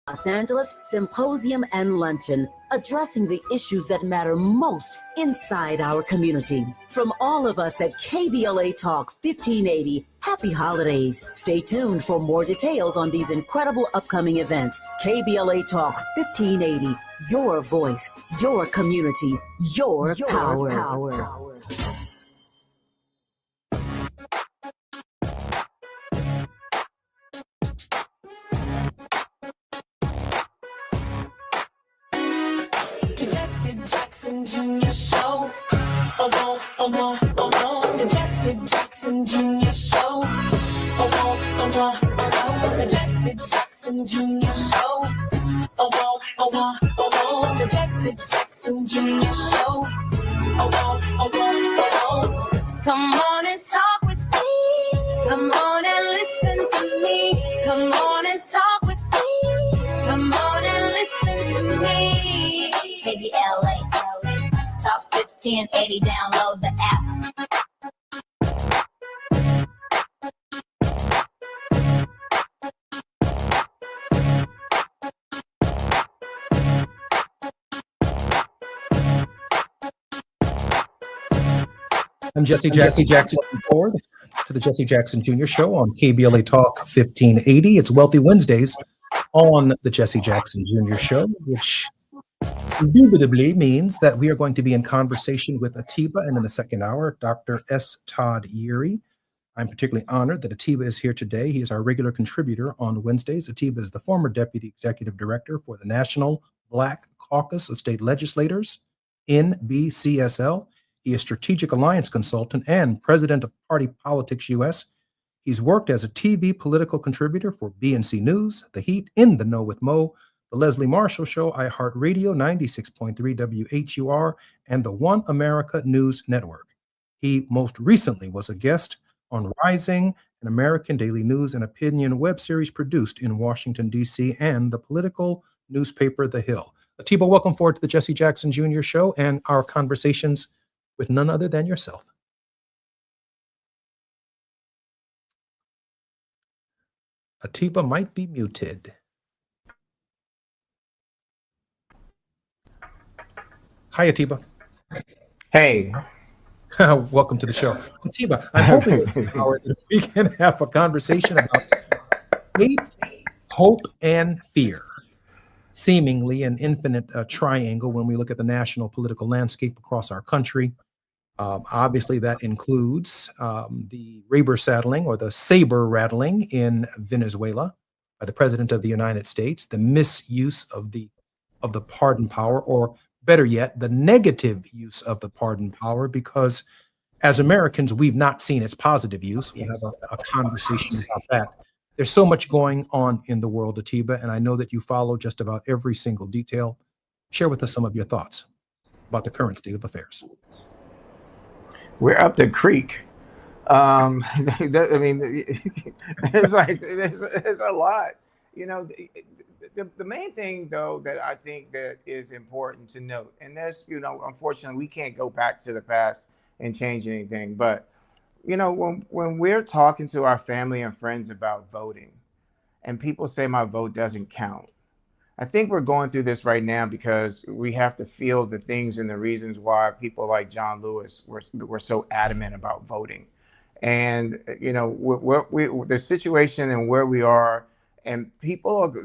Los Angeles Symposium and Luncheon, addressing the issues that matter most inside our community. From all of us at KBLA Talk 1580, happy holidays. Stay tuned for more details on these incredible upcoming events. KBLA Talk 1580, your voice, your community, your power. Jr. Show. The Jesse Jackson Jr. Show. The Jesse Jackson Jr. Show. The Jesse Jackson Jr. Show. Come on and talk with me. Come on and listen to me. Come on and talk with me. Come on and listen to me. KBLA. Talk 1580, download the app. I'm Jesse Jackson. Looking forward to the Jesse Jackson Jr. Show on KBLA Talk 1580. It's Wealthy Wednesdays on the Jesse Jackson Jr. Show, which indubitably means that we are going to be in conversation with Atiba, and in the second hour, Dr. S. Todd Yeary. I'm particularly honored that Atiba is here today. He is our regular contributor on Wednesdays. Atiba is the former Deputy Executive Director for the National Black Caucus of State Legislators, NBCSL. He is Strategic Alliance Consultant and President of Party Politics US. He's worked as a TV political contributor for BNC News, The Heat, In the Know with Mo, The Leslie Marshall Show, iHeartRadio, 96.3 WHUR, and the One America News Network. He most recently was a guest on Rising, an American daily news and opinion web series produced in Washington, D.C., and the political newspaper The Hill. Atiba, welcome forward to the Jesse Jackson Jr. Show and our conversations with none other than yourself. Atiba might be muted. Hi, Atiba. Hey. Welcome to the show. Atiba, I'm hoping that we can have a conversation about faith, hope, and fear. Seemingly an infinite triangle when we look at the national political landscape across our country. Obviously, that includes the saber rattling in Venezuela by the President of the United States, the misuse of the pardon power, or better yet, the negative use of the pardon power, because as Americans, we've not seen its positive use. We'll have a conversation about that. There's so much going on in the world, Atiba, and I know that you follow just about every single detail. Share with us some of your thoughts about the current state of affairs. We're up the creek. I mean, there's a lot. You know, the main thing, though, that I think that is important to note, and there's, unfortunately, we can't go back to the past and change anything. But, when we're talking to our family and friends about voting, and people say my vote doesn't count, I think we're going through this right now because we have to feel the things and the reasons why people like John Lewis were so adamant about voting. And, the situation and where we are, and people are,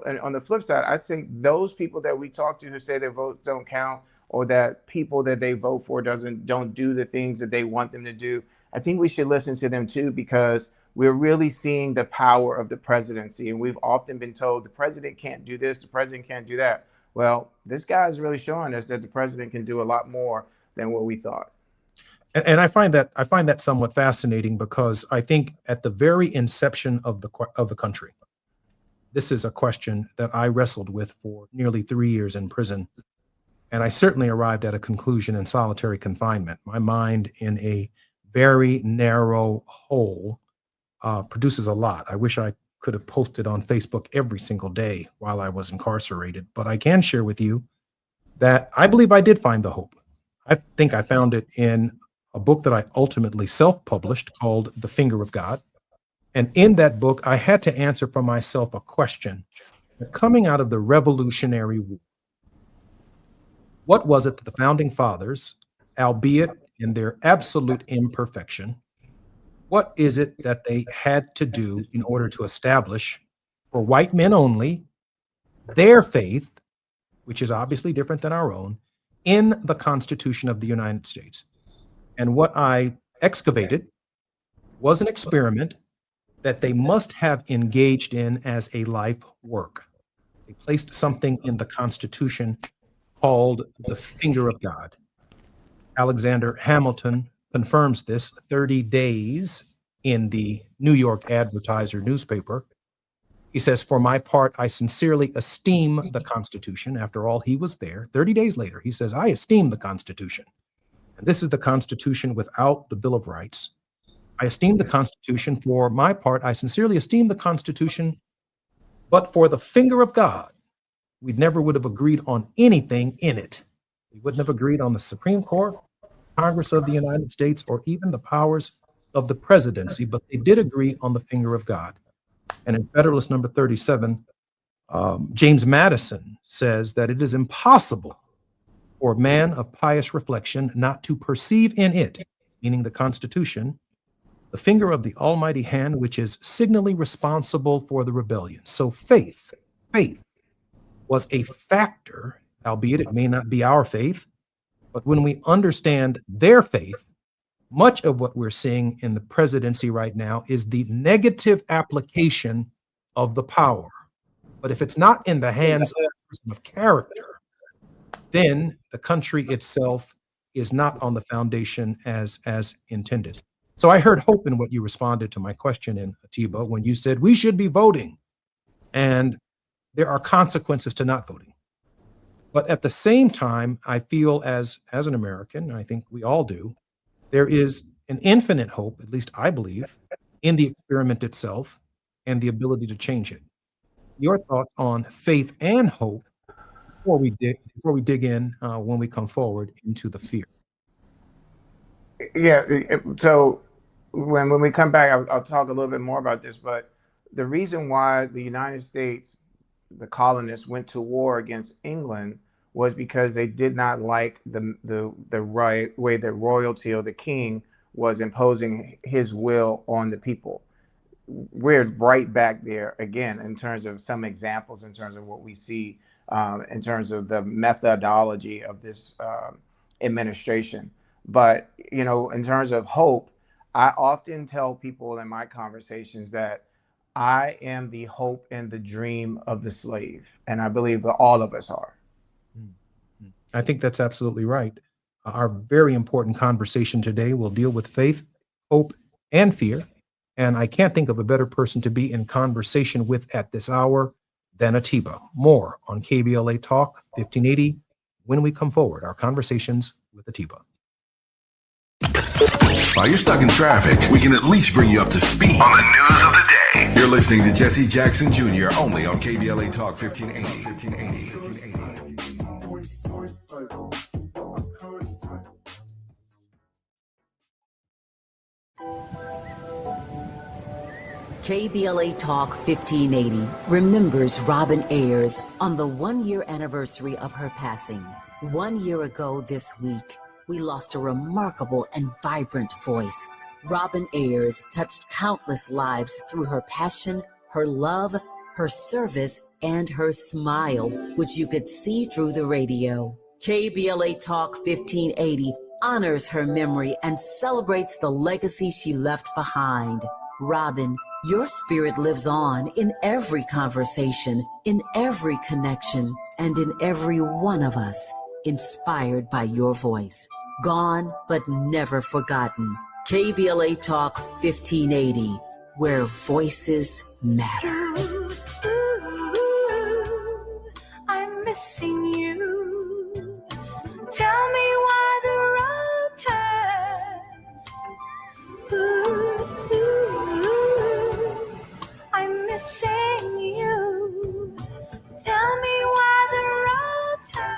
and on the flip side, I think those people that we talk to who say their votes don't count, or that people that they vote for don't do the things that they want them to do, I think we should listen to them too, because we're really seeing the power of the presidency. And we've often been told the president can't do this, the president can't do that. Well, this guy is really showing us that the president can do a lot more than what we thought. And I find that somewhat fascinating, because I think at the very inception of the country, this is a question that I wrestled with for nearly 3 years in prison. And I certainly arrived at a conclusion in solitary confinement. My mind in a very narrow hole produces a lot. I wish I could have posted on Facebook every single day while I was incarcerated, but I can share with you that I believe I did find the hope. I think I found it in a book that I ultimately self-published called The Finger of God. And in that book, I had to answer for myself a question. coming out of the Revolutionary War, what was it that the founding fathers, albeit in their absolute imperfection, what is it that they had to do in order to establish, for white men only, their faith, which is obviously different than our own, in the Constitution of the United States? And what I excavated was an experiment that they must have engaged in as a life work. They placed something in the Constitution called the finger of God. Alexander Hamilton confirms this 30 days in the New York Advertiser newspaper. He says, "For my part, I sincerely esteem the Constitution." After all, he was there. 30 days later, he says, "I esteem the Constitution." And this is the Constitution without the Bill of Rights. "I esteem the Constitution. For my part, I sincerely esteem the Constitution, but for the finger of God, we never would have agreed on anything in it. We wouldn't have agreed on the Supreme Court, Congress of the United States, or even the powers of the presidency, but they did agree on the finger of God." And in Federalist number 37, James Madison says that it is impossible for a man of pious reflection not to perceive in it, meaning the Constitution, the finger of the almighty hand, which is signally responsible for the rebellion. So faith was a factor, albeit it may not be our faith, but when we understand their faith, much of what we're seeing in the presidency right now is the negative application of the power. But if it's not in the hands of a person of character, then the country itself is not on the foundation as intended. So I heard hope in what you responded to my question in Atiba when you said we should be voting, and there are consequences to not voting. But at the same time, I feel as an American, and I think we all do, there is an infinite hope, at least I believe, in the experiment itself and the ability to change it. Your thoughts on faith and hope before we dig in when we come forward into the fear. Yeah. So when we come back, I'll talk a little bit more about this. But the reason why the United States, the colonists, went to war against England was because they did not like the right way that royalty or the king was imposing his will on the people. We're right back there again in terms of some examples, in terms of what we see, in terms of the methodology of this administration. But, you know, in terms of hope, I often tell people in my conversations that I am the hope and the dream of the slave. And I believe that all of us are. I think that's absolutely right. Our very important conversation today will deal with faith, hope, and fear. And I can't think of a better person to be in conversation with at this hour than Atiba. More on KBLA Talk 1580 when we come forward. Our conversations with Atiba. While you're stuck in traffic, we can at least bring you up to speed on the news of the day. You're listening to Jesse Jackson Jr. only on KBLA Talk 1580. KBLA Talk 1580 remembers Robin Ayers on the 1-year anniversary of her passing. 1 year ago this week, we lost a remarkable and vibrant voice. Robin Ayers touched countless lives through her passion, her love, her service, and her smile, which you could see through the radio. KBLA Talk 1580 honors her memory and celebrates the legacy she left behind. Robin, your spirit lives on in every conversation, in every connection, and in every one of us, inspired by your voice. Gone, but never forgotten. KBLA Talk 1580, where voices matter. I'm missing you. Tell me why the road turns. I'm missing you. Tell me why the road turns.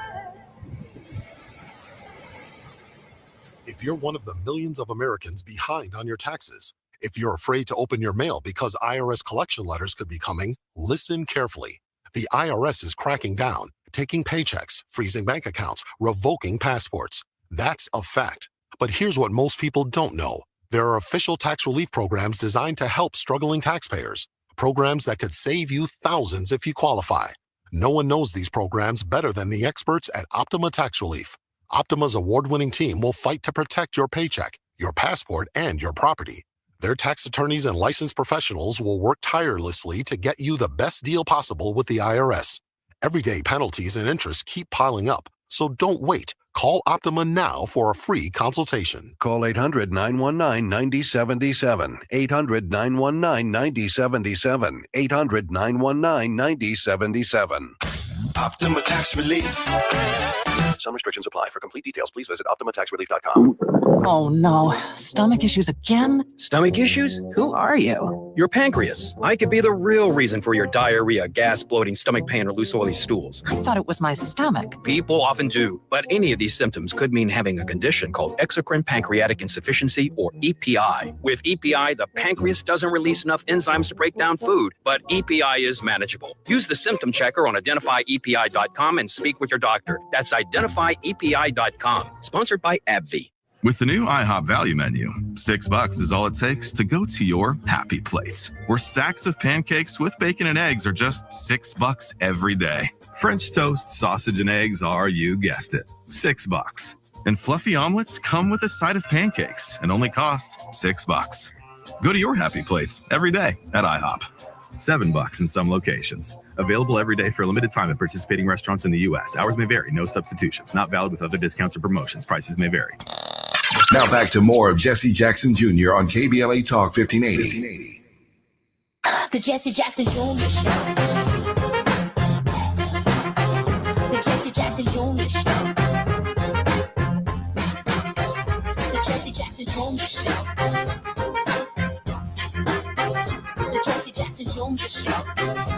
If you're one of the millions of Americans behind on your taxes, if you're afraid to open your mail because IRS collection letters could be coming, listen carefully. The IRS is cracking down, taking paychecks, freezing bank accounts, revoking passports. That's a fact. But here's what most people don't know. There are official tax relief programs designed to help struggling taxpayers. Programs that could save you thousands if you qualify. No one knows these programs better than the experts at Optima Tax Relief. Optima's award-winning team will fight to protect your paycheck, your passport, and your property. Their tax attorneys and licensed professionals will work tirelessly to get you the best deal possible with the IRS. Everyday penalties and interest keep piling up, so don't wait. Call Optima now for a free consultation. Call 800-919-9077. 800-919-9077. 800-919-9077. Optima Tax Relief. Some restrictions apply. For complete details, please visit OptimaTaxRelief.com. Oh no, stomach issues again? Stomach issues? Who are you? Your pancreas. I could be the real reason for your diarrhea, gas, bloating, stomach pain, or loose oily stools. I thought it was my stomach. People often do, but any of these symptoms could mean having a condition called exocrine pancreatic insufficiency, or EPI. With EPI, the pancreas doesn't release enough enzymes to break down food, but EPI is manageable. Use the symptom checker on identifyepi.com and speak with your doctor. That's identifyepi.com. Sponsored by AbbVie. With the new IHOP value menu, $6 is all it takes to go to your happy place, where stacks of pancakes with bacon and eggs are just $6 every day. French toast, sausage, and eggs are, you guessed it, $6. And fluffy omelets come with a side of pancakes and only cost $6. Go to your happy plates every day at IHOP. $7 in some locations. Available every day for a limited time at participating restaurants in the U.S. Hours may vary. No substitutions. Not valid with other discounts or promotions. Prices may vary. Now back to more of Jesse Jackson Jr. on KBLA Talk 1580. The Jesse Jackson Jr. Show. The Jesse Jackson Jr. Show. The Jesse Jackson Jr. Show. The Jesse Jackson Jr. Show.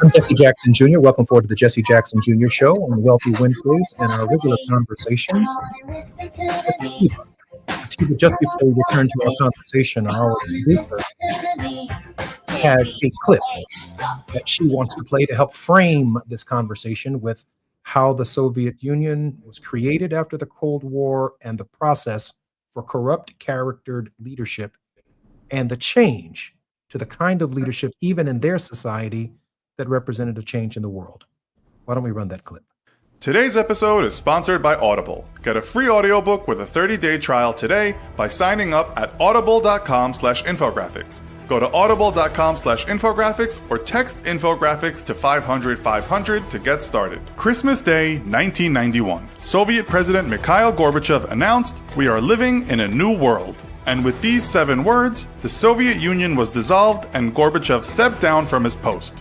I'm Jesse Jackson Jr. Welcome forward to the Jesse Jackson Jr. Show on Wealthy Wednesdays and our regular conversations. Just before we return to our conversation, our producer has a clip that she wants to play to help frame this conversation with how the Soviet Union was created after the Cold War and the process for corrupt charactered leadership and the change to the kind of leadership, even in their society, that represented a change in the world. Why don't we run that clip? Today's episode is sponsored by Audible. Get a free audiobook with a 30-day trial today by signing up at audible.com/infographics. Go to audible.com/infographics or text infographics to 500-500 to get started. Christmas Day, 1991. Soviet President Mikhail Gorbachev announced, "We are living in a new world." And with these 7 words, the Soviet Union was dissolved and Gorbachev stepped down from his post.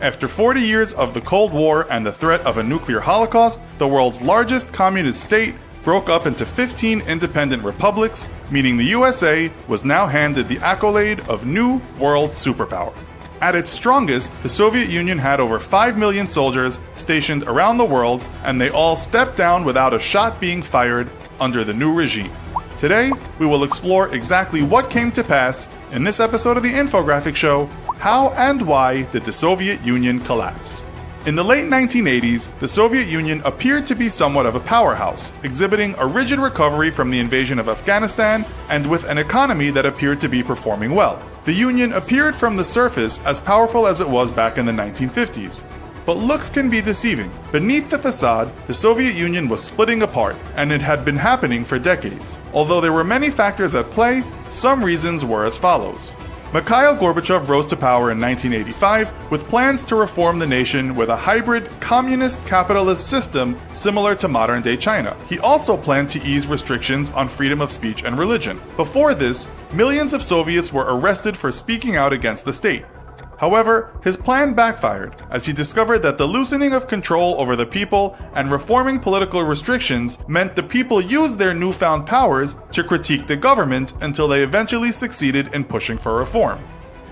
After 40 years of the Cold War and the threat of a nuclear holocaust, the world's largest communist state broke up into 15 independent republics, meaning the USA was now handed the accolade of New World Superpower. At its strongest, the Soviet Union had over 5 million soldiers stationed around the world, and they all stepped down without a shot being fired under the new regime. Today, we will explore exactly what came to pass in this episode of the Infographic Show. How and why did the Soviet Union collapse? In the late 1980s, the Soviet Union appeared to be somewhat of a powerhouse, exhibiting a rigid recovery from the invasion of Afghanistan and with an economy that appeared to be performing well. The Union appeared from the surface as powerful as it was back in the 1950s. But looks can be deceiving. Beneath the facade, the Soviet Union was splitting apart, and it had been happening for decades. Although there were many factors at play, some reasons were as follows. Mikhail Gorbachev rose to power in 1985 with plans to reform the nation with a hybrid communist-capitalist system similar to modern-day China. He also planned to ease restrictions on freedom of speech and religion. Before this, millions of Soviets were arrested for speaking out against the state. However, his plan backfired as he discovered that the loosening of control over the people and reforming political restrictions meant the people used their newfound powers to critique the government until they eventually succeeded in pushing for reform.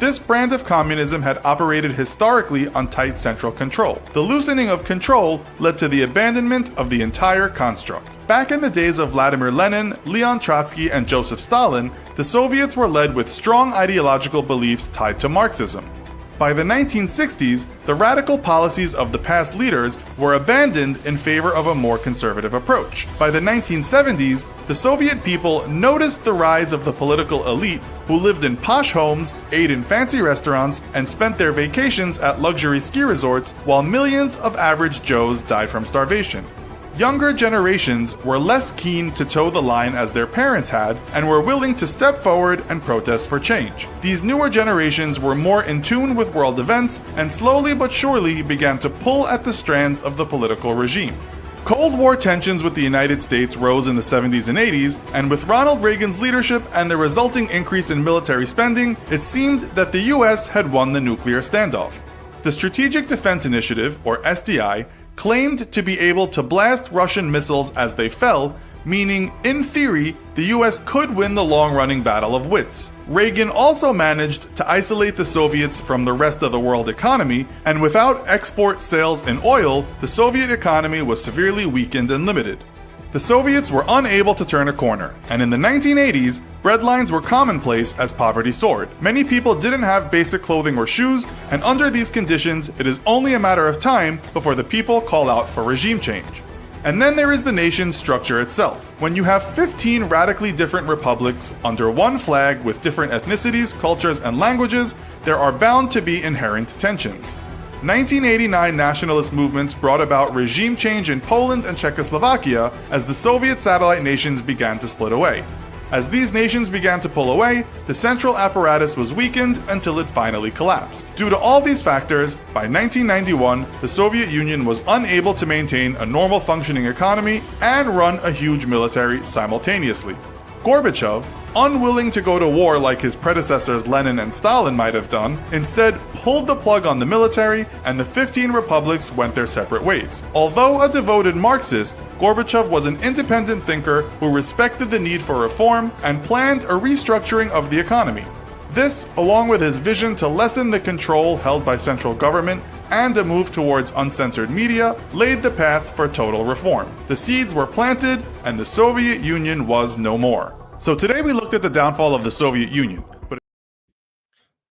This brand of communism had operated historically on tight central control. The loosening of control led to the abandonment of the entire construct. Back in the days of Vladimir Lenin, Leon Trotsky, and Joseph Stalin, the Soviets were led with strong ideological beliefs tied to Marxism. By the 1960s, the radical policies of the past leaders were abandoned in favor of a more conservative approach. By the 1970s, the Soviet people noticed the rise of the political elite who lived in posh homes, ate in fancy restaurants, and spent their vacations at luxury ski resorts, while millions of average Joes died from starvation. Younger generations were less keen to toe the line as their parents had and were willing to step forward and protest for change. These newer generations were more in tune with world events and slowly but surely began to pull at the strands of the political regime. Cold War tensions with the United States rose in the 70s and 80s, and with Ronald Reagan's leadership and the resulting increase in military spending, it seemed that the US had won the nuclear standoff. The Strategic Defense Initiative, or SDI, claimed to be able to blast Russian missiles as they fell, meaning, in theory, the US could win the long-running battle of wits. Reagan also managed to isolate the Soviets from the rest of the world economy, and without export sales in oil, the Soviet economy was severely weakened and limited. The Soviets were unable to turn a corner, and in the 1980s, breadlines were commonplace as poverty soared. Many people didn't have basic clothing or shoes, and under these conditions, it is only a matter of time before the people call out for regime change. And then there is the nation's structure itself. When you have 15 radically different republics under one flag with different ethnicities, cultures, and languages, there are bound to be inherent tensions. 1989 nationalist movements brought about regime change in Poland and Czechoslovakia as the Soviet satellite nations began to split away. As these nations began to pull away, the central apparatus was weakened until it finally collapsed. Due to all these factors, by 1991, the Soviet Union was unable to maintain a normal functioning economy and run a huge military simultaneously. Gorbachev, unwilling to go to war like his predecessors Lenin and Stalin might have done, instead pulled the plug on the military and the 15 republics went their separate ways. Although a devoted Marxist, Gorbachev was an independent thinker who respected the need for reform and planned a restructuring of the economy. This, along with his vision to lessen the control held by central government and a move towards uncensored media, laid the path for total reform. The seeds were planted and the Soviet Union was no more. So today we looked at the downfall of the Soviet Union. But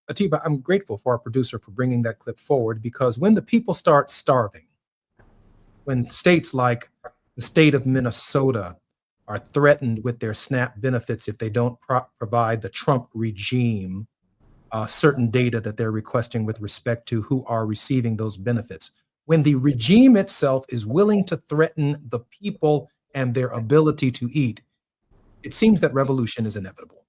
Atiba, I'm grateful for our producer for bringing that clip forward, because when the people start starving, when states like the state of Minnesota are threatened with their SNAP benefits if they don't provide the Trump regime certain data that they're requesting with respect to who are receiving those benefits, when the regime itself is willing to threaten the people and their ability to eat, it seems that revolution is inevitable.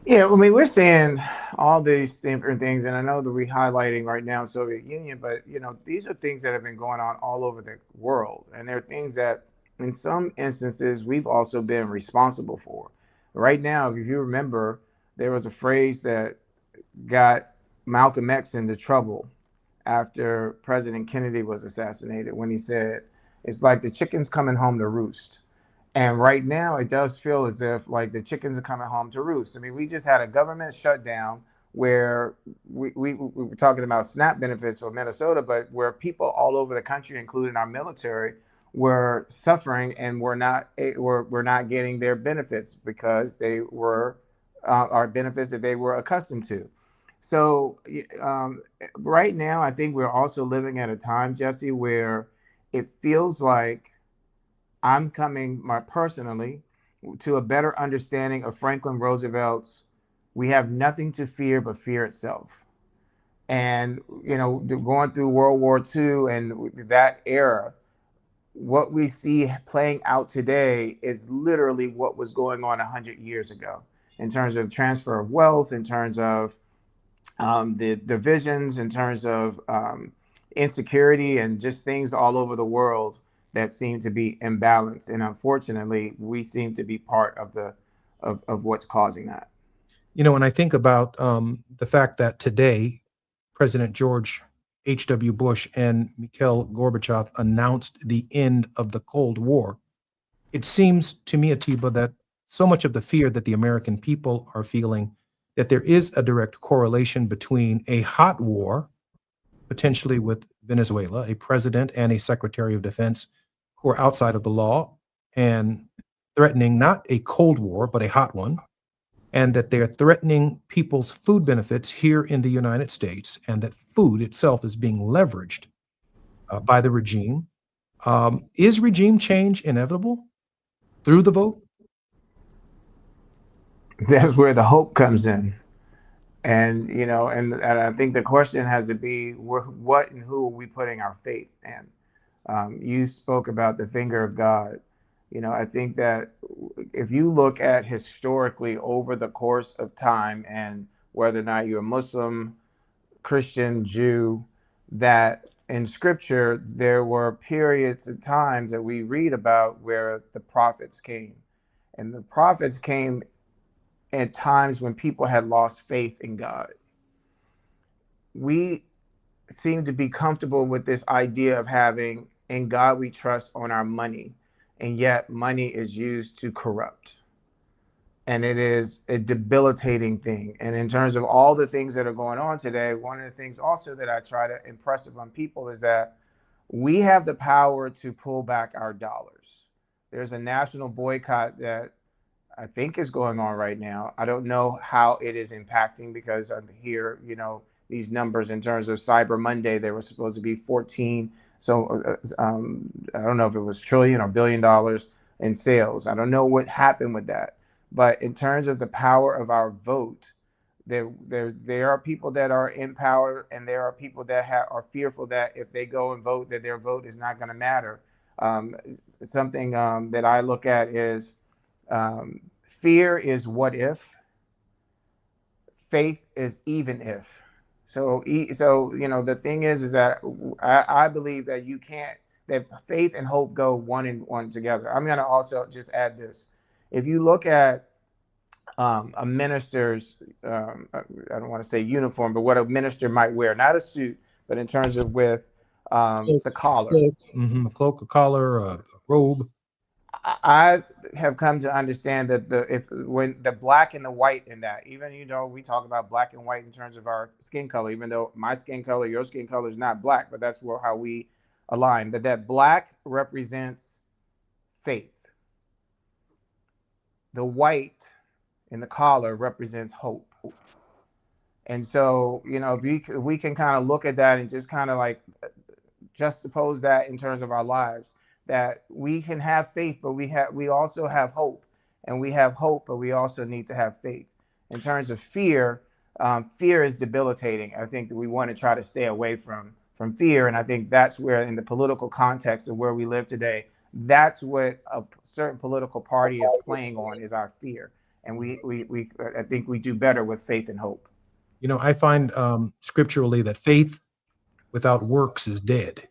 Yeah, I mean, we're seeing all these different things, and I know that we're highlighting right now Soviet Union, but these are things that have been going on all over the world, and they're things that, in some instances, we've also been responsible for. Right now, if you remember, there was a phrase that got Malcolm X into trouble after President Kennedy was assassinated, when he said, "It's like the chickens coming home to roost." And right now, it does feel as if like the chickens are coming home to roost. I mean, we just had a government shutdown where we were talking about SNAP benefits for Minnesota, but where people all over the country, including our military, were suffering and were not getting their benefits because they were our benefits that they were accustomed to. So right now, I think we're also living at a time, Jesse, where it feels like I'm coming personally to a better understanding of Franklin Roosevelt's "We have nothing to fear but fear itself." And, going through World War II and that era, what we see playing out today is literally what was going on 100 years ago in terms of transfer of wealth, in terms of the divisions, in terms of insecurity, and just things all over the world that seem to be imbalanced. And unfortunately, we seem to be part of what's causing that. When I think about the fact that today, President George H.W. Bush and Mikhail Gorbachev announced the end of the Cold War, it seems to me, Atiba, that so much of the fear that the American people are feeling, that there is a direct correlation between a hot war, potentially with Venezuela, a president and a secretary of defense who are outside of the law and threatening not a Cold War, but a hot one, and that they're threatening people's food benefits here in the United States, and that food itself is being leveraged by the regime. Is regime change inevitable through the vote? That's where the hope comes in. And, you know, and I think the question has to be, what and who are we putting our faith in? You spoke about the finger of God. You know, I think that if you look at historically over the course of time, and whether or not you're a Muslim, Christian, Jew, that in scripture, there were periods of times that we read about where the prophets came. And the prophets came at times when people had lost faith in God. We seem to be comfortable with this idea of having "in God we trust" on our money, and yet money is used to corrupt. And it is a debilitating thing. And in terms of all the things that are going on today, one of the things also that I try to impress upon people is that we have the power to pull back our dollars. There's a national boycott that I think is going on right now. I don't know how it is impacting, because I hear, you know, these numbers in terms of Cyber Monday. There was supposed to be 14. So I don't know if it was trillion or $billion in sales. I don't know what happened with that. But in terms of the power of our vote, there are people that are in power, and there are people that are fearful that if they go and vote, that their vote is not going to matter. Something that I look at is fear is what if, faith is even if. So you know, the thing is that I believe that you can't, that faith and hope go one and one together. I'm going to also just add this. If you look at a minister's, I don't want to say uniform, but what a minister might wear, not a suit, but in terms of with the collar. A cloak, a collar, a robe. I have come to understand that when the black and the white in that, even, you know, we talk about black and white in terms of our skin color, even though my skin color, your skin color is not black, but that's how we align. But that black represents faith. The white in the collar represents hope. And so, you know, if we can kind of look at that and just kind of like juxtapose that in terms of our lives, that we can have faith, but we also have hope, and we have hope, but we also need to have faith. In terms of fear, fear is debilitating. I think that we want to try to stay away from fear, and I think that's where, in the political context of where we live today, that's what a certain political party is playing on, is our fear. And I think we do better with faith and hope. You know, I find scripturally that faith without works is dead.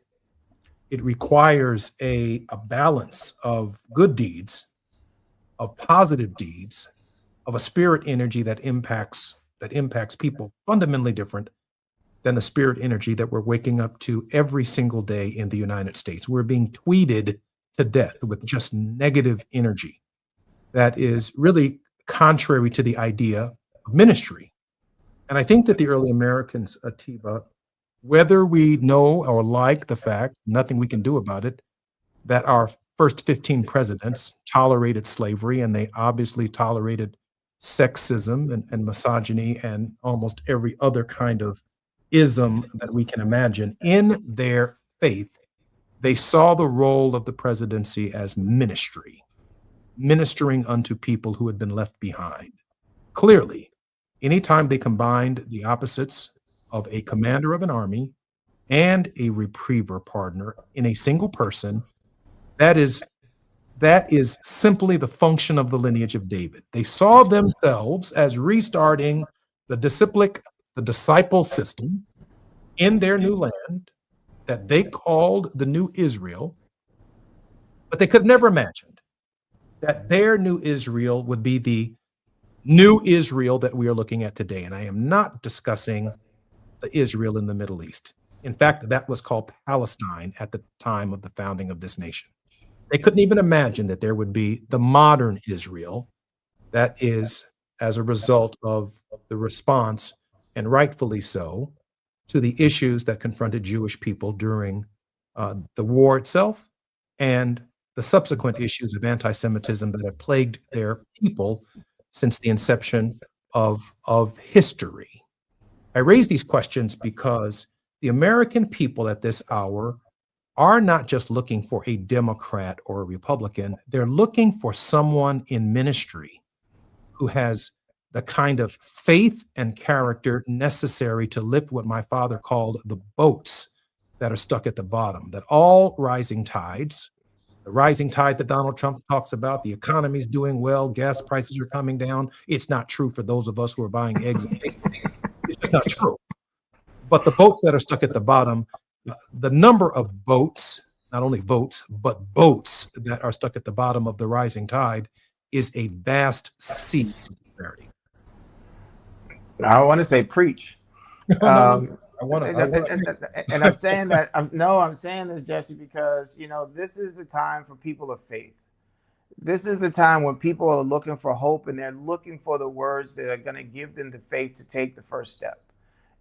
It requires a balance of good deeds, of positive deeds, of a spirit energy that impacts people fundamentally different than the spirit energy that we're waking up to every single day in the United States. We're being tweeted to death with just negative energy that is really contrary to the idea of ministry. And I think that the early Americans, Atiba, whether we know or like the fact, nothing we can do about it, that our first 15 presidents tolerated slavery, and they obviously tolerated sexism and misogyny and almost every other kind of ism that we can imagine. In their faith, they saw the role of the presidency as ministry, ministering unto people who had been left behind. Clearly, anytime they combined the opposites of a commander of an army and a repriever partner in a single person, that is simply the function of the lineage of David. They saw themselves as restarting the disciple system in their new land that they called the New Israel, but they could never imagined that their new Israel would be the new Israel that we are looking at today. And I am not discussing the Israel in the Middle East. In fact, that was called Palestine at the time of the founding of this nation. They couldn't even imagine that there would be the modern Israel that is as a result of the response, and rightfully so, to the issues that confronted Jewish people during the war itself and the subsequent issues of anti-Semitism that have plagued their people since the inception of history. I raise these questions because the American people at this hour are not just looking for a Democrat or a Republican. They're looking for someone in ministry who has the kind of faith and character necessary to lift what my father called the boats that are stuck at the bottom, that all rising tides, the rising tide that Donald Trump talks about, the economy's doing well, gas prices are coming down. It's not true for those of us who are buying eggs and bacon. It's just not true. But the boats that are stuck at the bottom, the number of boats, not only votes, but boats that are stuck at the bottom of the rising tide is a vast sea of disparity. I want to say preach. And I'm saying that I'm saying this, Jesse, because this is the time for people of faith. This is the time when people are looking for hope, and they're looking for the words that are going to give them the faith to take the first step.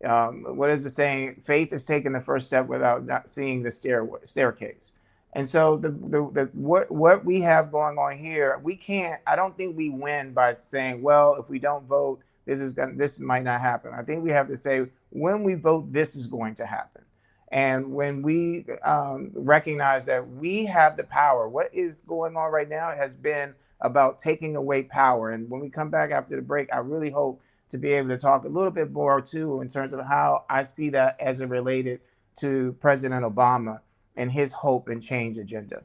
What is the saying? Faith is taking the first step without not seeing the staircase. And so what we have going on here, I don't think we win by saying, well, if we don't vote, this might not happen. I think we have to say, when we vote, this is going to happen. And when we recognize that we have the power, what is going on right now has been about taking away power. And when we come back after the break, I really hope to be able to talk a little bit more too in terms of how I see that as it related to President Obama and his hope and change agenda.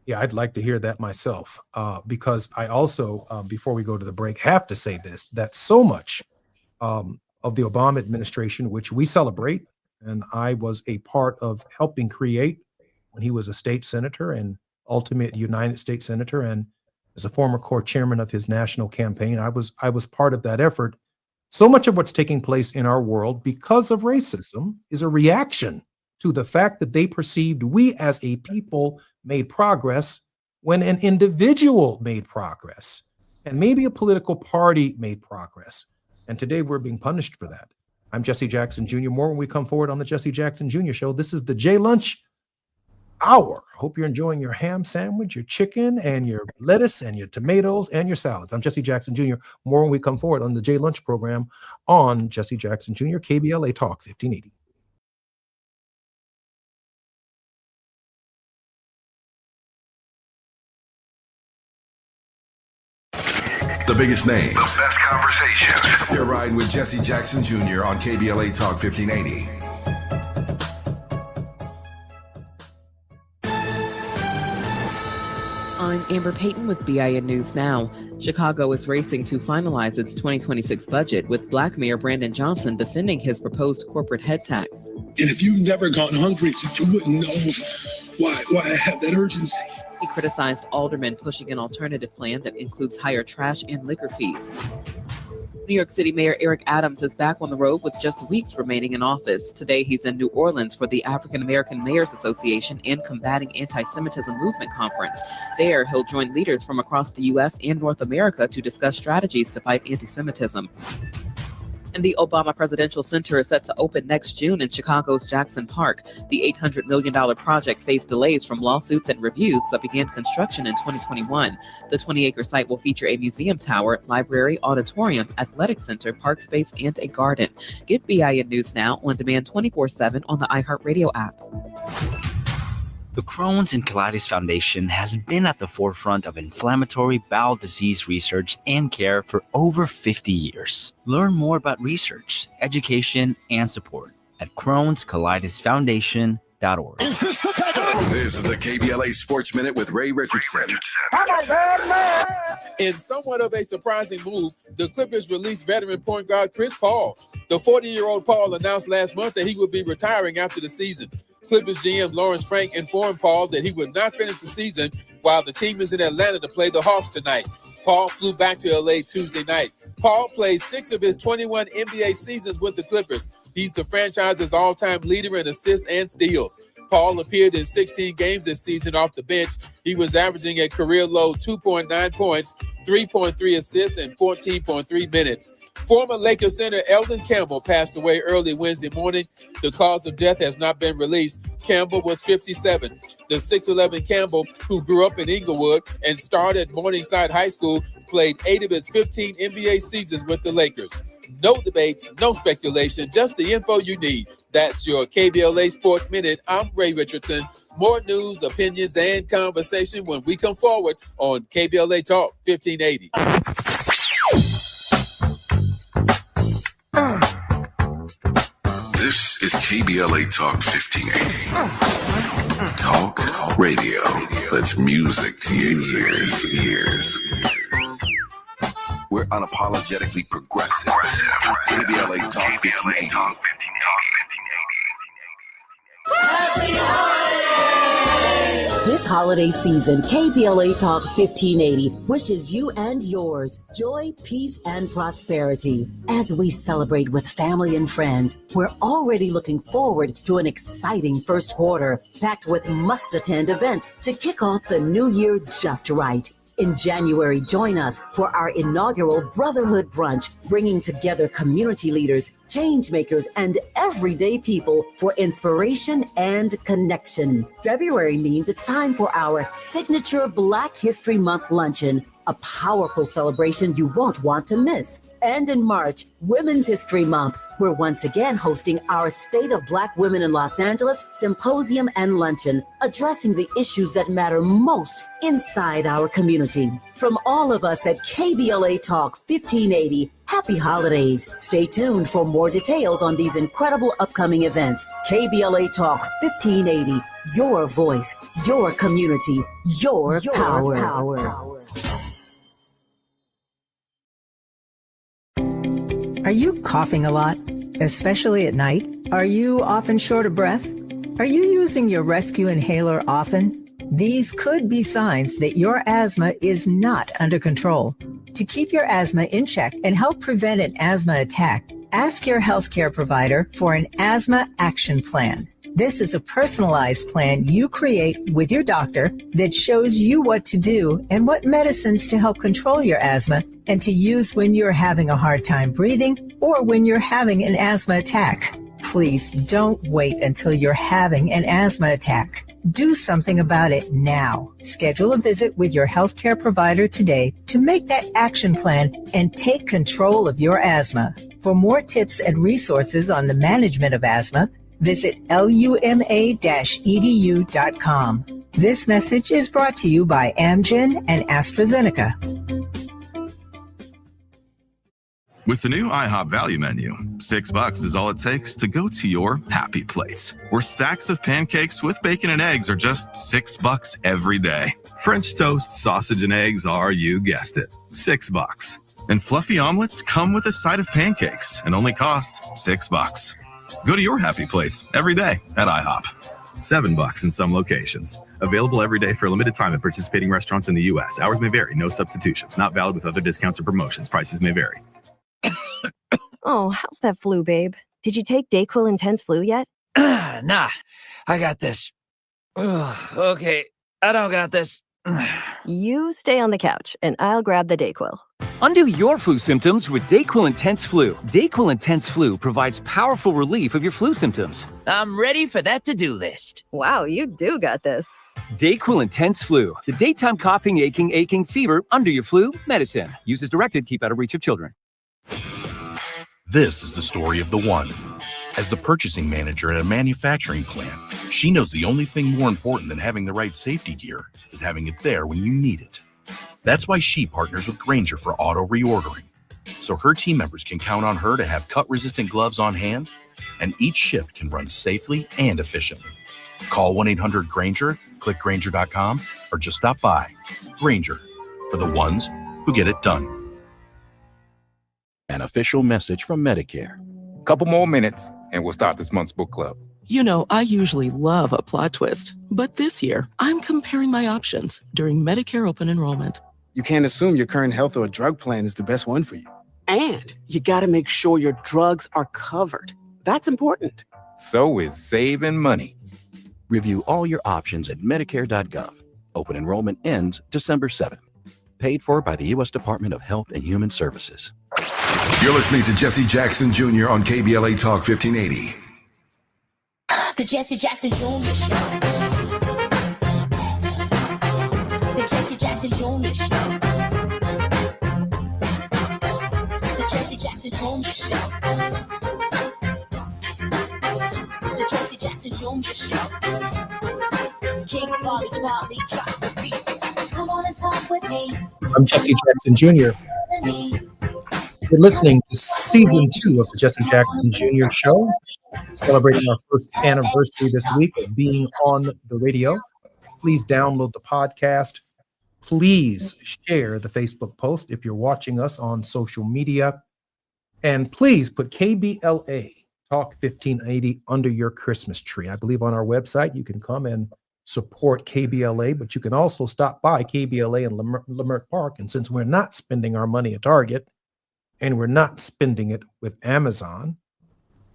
Yeah, I'd like to hear that myself, because I also, before we go to the break, have to say this, that so much of the Obama administration, which we celebrate, and I was a part of helping create when he was a state senator and ultimate United States senator, and as a former core chairman of his national campaign, I was part of that effort. So much of what's taking place in our world because of racism is a reaction to the fact that they perceived we as a people made progress when an individual made progress, and maybe a political party made progress. And today we're being punished for that. I'm Jesse Jackson Jr. More when we come forward on the Jesse Jackson Jr. Show. This is the J Lunch Hour. Hope you're enjoying your ham sandwich, your chicken, and your lettuce, and your tomatoes, and your salads. I'm Jesse Jackson Jr. More when we come forward on the J Lunch program on Jesse Jackson Jr. KBLA Talk 1580. The biggest names, the best conversations. You're riding with Jesse Jackson Jr. on KBLA Talk 1580. I'm Amber Payton with BIN News Now. Chicago is racing to finalize its 2026 budget, with Black Mayor Brandon Johnson defending his proposed corporate head tax. And if you've never gone hungry, you wouldn't know why I have that urgency. He criticized aldermen pushing an alternative plan that includes higher trash and liquor fees. New York City Mayor Eric Adams is back on the road with just weeks remaining in office. Today, he's in New Orleans for the African American Mayors Association and Combating Anti-Semitism Movement Conference. There, he'll join leaders from across the U.S. and North America to discuss strategies to fight anti-Semitism. And the Obama Presidential Center is set to open next June in Chicago's Jackson Park. The $800 million project faced delays from lawsuits and reviews, but began construction in 2021. The 20-acre site will feature a museum tower, library, auditorium, athletic center, park space, and a garden. Get BIN News Now on demand 24/7 on the iHeartRadio app. The Crohn's and Colitis Foundation has been at the forefront of inflammatory bowel disease research and care for over 50 years. Learn more about research, education, and support at Crohn'sColitisFoundation.org. This is the KBLA Sports Minute with Ray Richardson. In somewhat of a surprising move, the Clippers released veteran point guard Chris Paul. The 40-year-old Paul announced last month that he would be retiring after the season. Clippers GM Lawrence Frank informed Paul that he would not finish the season while the team is in Atlanta to play the Hawks tonight. Paul flew back to LA Tuesday night. Paul played 6 of his 21 NBA seasons with the Clippers. He's the franchise's all-time leader in assists and steals. Paul appeared in 16 games this season off the bench. He was averaging a career-low 2.9 points, 3.3 assists, and 14.3 minutes. Former Lakers center Eldon Campbell passed away early Wednesday morning. The cause of death has not been released. Campbell was 57. The 6'11 Campbell, who grew up in Inglewood and started at Morningside High School, played 8 of his 15 NBA seasons with the Lakers. No debates, no speculation, just the info you need. That's your KBLA Sports Minute. I'm Ray Richardson. More news, opinions, and conversation when we come forward on KBLA Talk 1580. This is KBLA Talk 1580. Talk radio. That's music to your ears. We're unapologetically progressive. KBLA Talk 1580. This holiday season, KBLA Talk 1580 wishes you and yours joy, peace, and prosperity. As we celebrate with family and friends, we're already looking forward to an exciting first quarter, packed with must-attend events to kick off the new year just right. In January, join us for our inaugural Brotherhood Brunch, bringing together community leaders, change makers, and everyday people for inspiration and connection. February means it's time for our signature Black History Month luncheon, a powerful celebration you won't want to miss. And in March, Women's History Month, we're once again hosting our State of Black Women in Los Angeles Symposium and Luncheon, addressing the issues that matter most inside our community. From all of us at KBLA Talk 1580, happy holidays. Stay tuned for more details on these incredible upcoming events. KBLA Talk 1580, your voice, your community, your power. Are you coughing a lot, especially at night? Are you often short of breath? Are you using your rescue inhaler often? These could be signs that your asthma is not under control. To keep your asthma in check and help prevent an asthma attack, ask your healthcare provider for an asthma action plan. This is a personalized plan you create with your doctor that shows you what to do and what medicines to help control your asthma and to use when you're having a hard time breathing or when you're having an asthma attack. Please don't wait until you're having an asthma attack. Do something about it now. Schedule a visit with your healthcare provider today to make that action plan and take control of your asthma. For more tips and resources on the management of asthma, visit luma-edu.com. This message is brought to you by Amgen and AstraZeneca. With the new IHOP value menu, $6 is all it takes to go to your happy plates, where stacks of pancakes with bacon and eggs are just $6 every day. French toast, sausage, and eggs are, you guessed it, $6. And fluffy omelets come with a side of pancakes and only cost $6. Go to your happy plates every day at IHOP. $7 in some locations. Available every day for a limited time at participating restaurants in the U.S. Hours may vary. No substitutions. Not valid with other discounts or promotions. Prices may vary. Oh, how's that flu, babe? Did you take DayQuil Intense Flu yet? Nah, I got this. Ugh, okay, I don't got this. You stay on the couch, and I'll grab the DayQuil. Undo your flu symptoms with DayQuil Intense Flu. DayQuil Intense Flu provides powerful relief of your flu symptoms. I'm ready for that to-do list. Wow, you do got this. DayQuil Intense Flu. The daytime coughing, aching, fever, under your flu medicine. Use as directed. Keep out of reach of children. This is the story of the one. As the purchasing manager at a manufacturing plant, she knows the only thing more important than having the right safety gear is having it there when you need it. That's why she partners with Grainger for auto reordering, so her team members can count on her to have cut-resistant gloves on hand, and each shift can run safely and efficiently. Call 1-800-GRAINGER, click Grainger.com, or just stop by. Grainger, for the ones who get it done. An official message from Medicare. Couple more minutes, and we'll start this month's book club. You know, I usually love a plot twist, but this year, I'm comparing my options during Medicare open enrollment. You can't assume your current health or drug plan is the best one for you. And you gotta make sure your drugs are covered. That's important. So is saving money. Review all your options at Medicare.gov. Open enrollment ends December 7th. Paid for by the U.S. Department of Health and Human Services. You're listening to Jesse Jackson Jr. on KBLA Talk 1580. The Jesse Jackson Jr. Show. The Jesse Jackson Jr. Show. Show. The Jesse Jackson Jr. Show. King Volley Volley drops the beat. Come on and talk with me. I'm Jesse Jackson Jr. You're listening to season 2 of the Jesse Jackson Jr. Show, celebrating our first anniversary this week of being on the radio. Please download the podcast. Please share the Facebook post if you're watching us on social media. And please put KBLA Talk 1580 under your Christmas tree. I believe on our website you can come and support KBLA, but you can also stop by KBLA in Lamert Park. And since we're not spending our money at Target and we're not spending it with Amazon,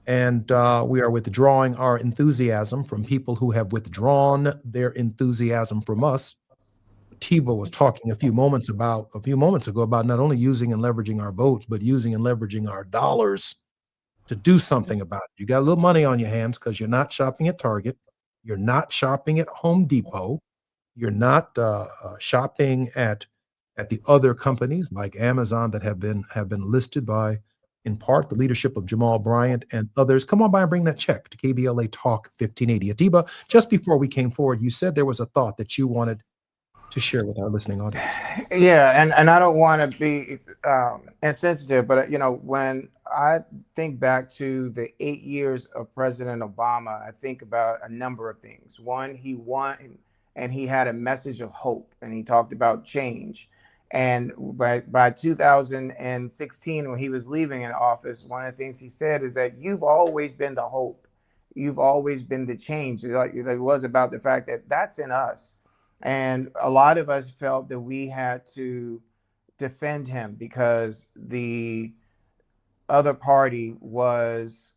and we are withdrawing our enthusiasm from people who have withdrawn their enthusiasm from us. Tebow was talking a few moments ago about not only using and leveraging our votes, but using and leveraging our dollars to do something about it. You got a little money on your hands because you're not shopping at Target, you're not shopping at Home Depot, you're not shopping at the other companies like Amazon that have been listed by, in part, the leadership of Jamal Bryant and others. Come on by and bring that check to KBLA Talk 1580. Atiba, just before we came forward, you said there was a thought that you wanted to share with our listening audience. Yeah, and I don't want to be insensitive, but when I think back to the 8 years of President Obama, I think about a number of things. One, he won and he had a message of hope, and he talked about change. And by 2016, when he was leaving in office, one of the things he said is that you've always been the hope. You've always been the change. It was about the fact that that's in us. And a lot of us felt that we had to defend him because the other party was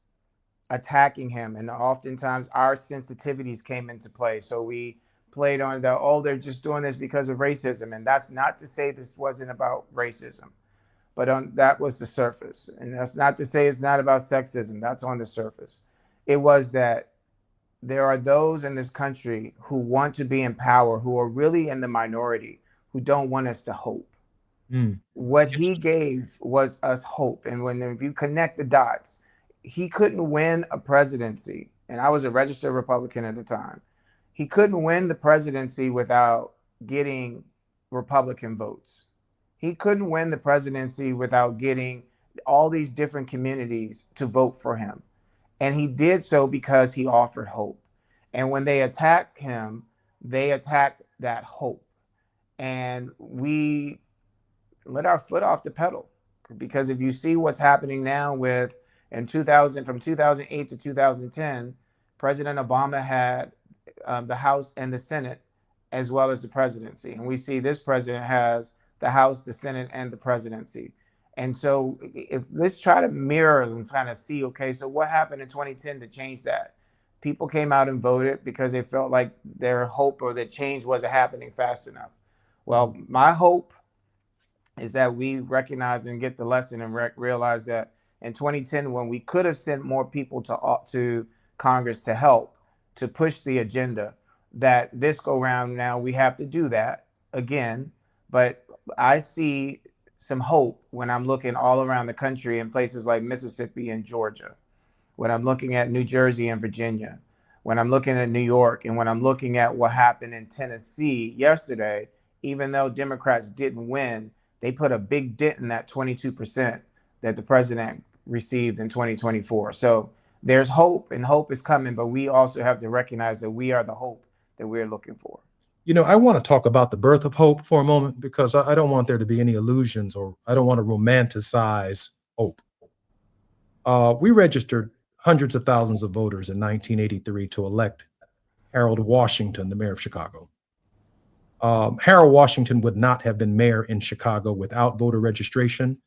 attacking him. And oftentimes our sensitivities came into play. So we played on they're just doing this because of racism. And that's not to say this wasn't about racism, but that was the surface. And that's not to say it's not about sexism. That's on the surface. It was that there are those in this country who want to be in power, who are really in the minority, who don't want us to hope. What he gave was us hope. And if you connect the dots, he couldn't win a presidency. And I was a registered Republican at the time. He couldn't win the presidency without getting Republican votes. He couldn't win the presidency without getting all these different communities to vote for him. And he did so because he offered hope. And when they attacked him, they attacked that hope. And we let our foot off the pedal. Because if you see what's happening now from 2008 to 2010, President Obama had the House and the Senate, as well as the presidency. And we see this president has the House, the Senate, and the presidency. And so let's try to mirror and kind of see, okay, so what happened in 2010 to change that? People came out and voted because they felt like their hope or the change wasn't happening fast enough. Well, my hope is that we recognize and get the lesson and realize that in 2010, when we could have sent more people to Congress to help, to push the agenda, that this go round now we have to do that again. But I see some hope when I'm looking all around the country in places like Mississippi and Georgia, when I'm looking at New Jersey and Virginia, when I'm looking at New York, and when I'm looking at what happened in Tennessee yesterday. Even though Democrats didn't win, they put a big dent in that 22% that the president received in 2024. So there's hope, and hope is coming, but we also have to recognize that we are the hope that we're looking for. I want to talk about the birth of hope for a moment, because I don't want there to be any illusions, or I don't want to romanticize hope. We registered hundreds of thousands of voters in 1983 to elect Harold Washington, the mayor of Chicago. Harold Washington would not have been mayor in Chicago without voter registration.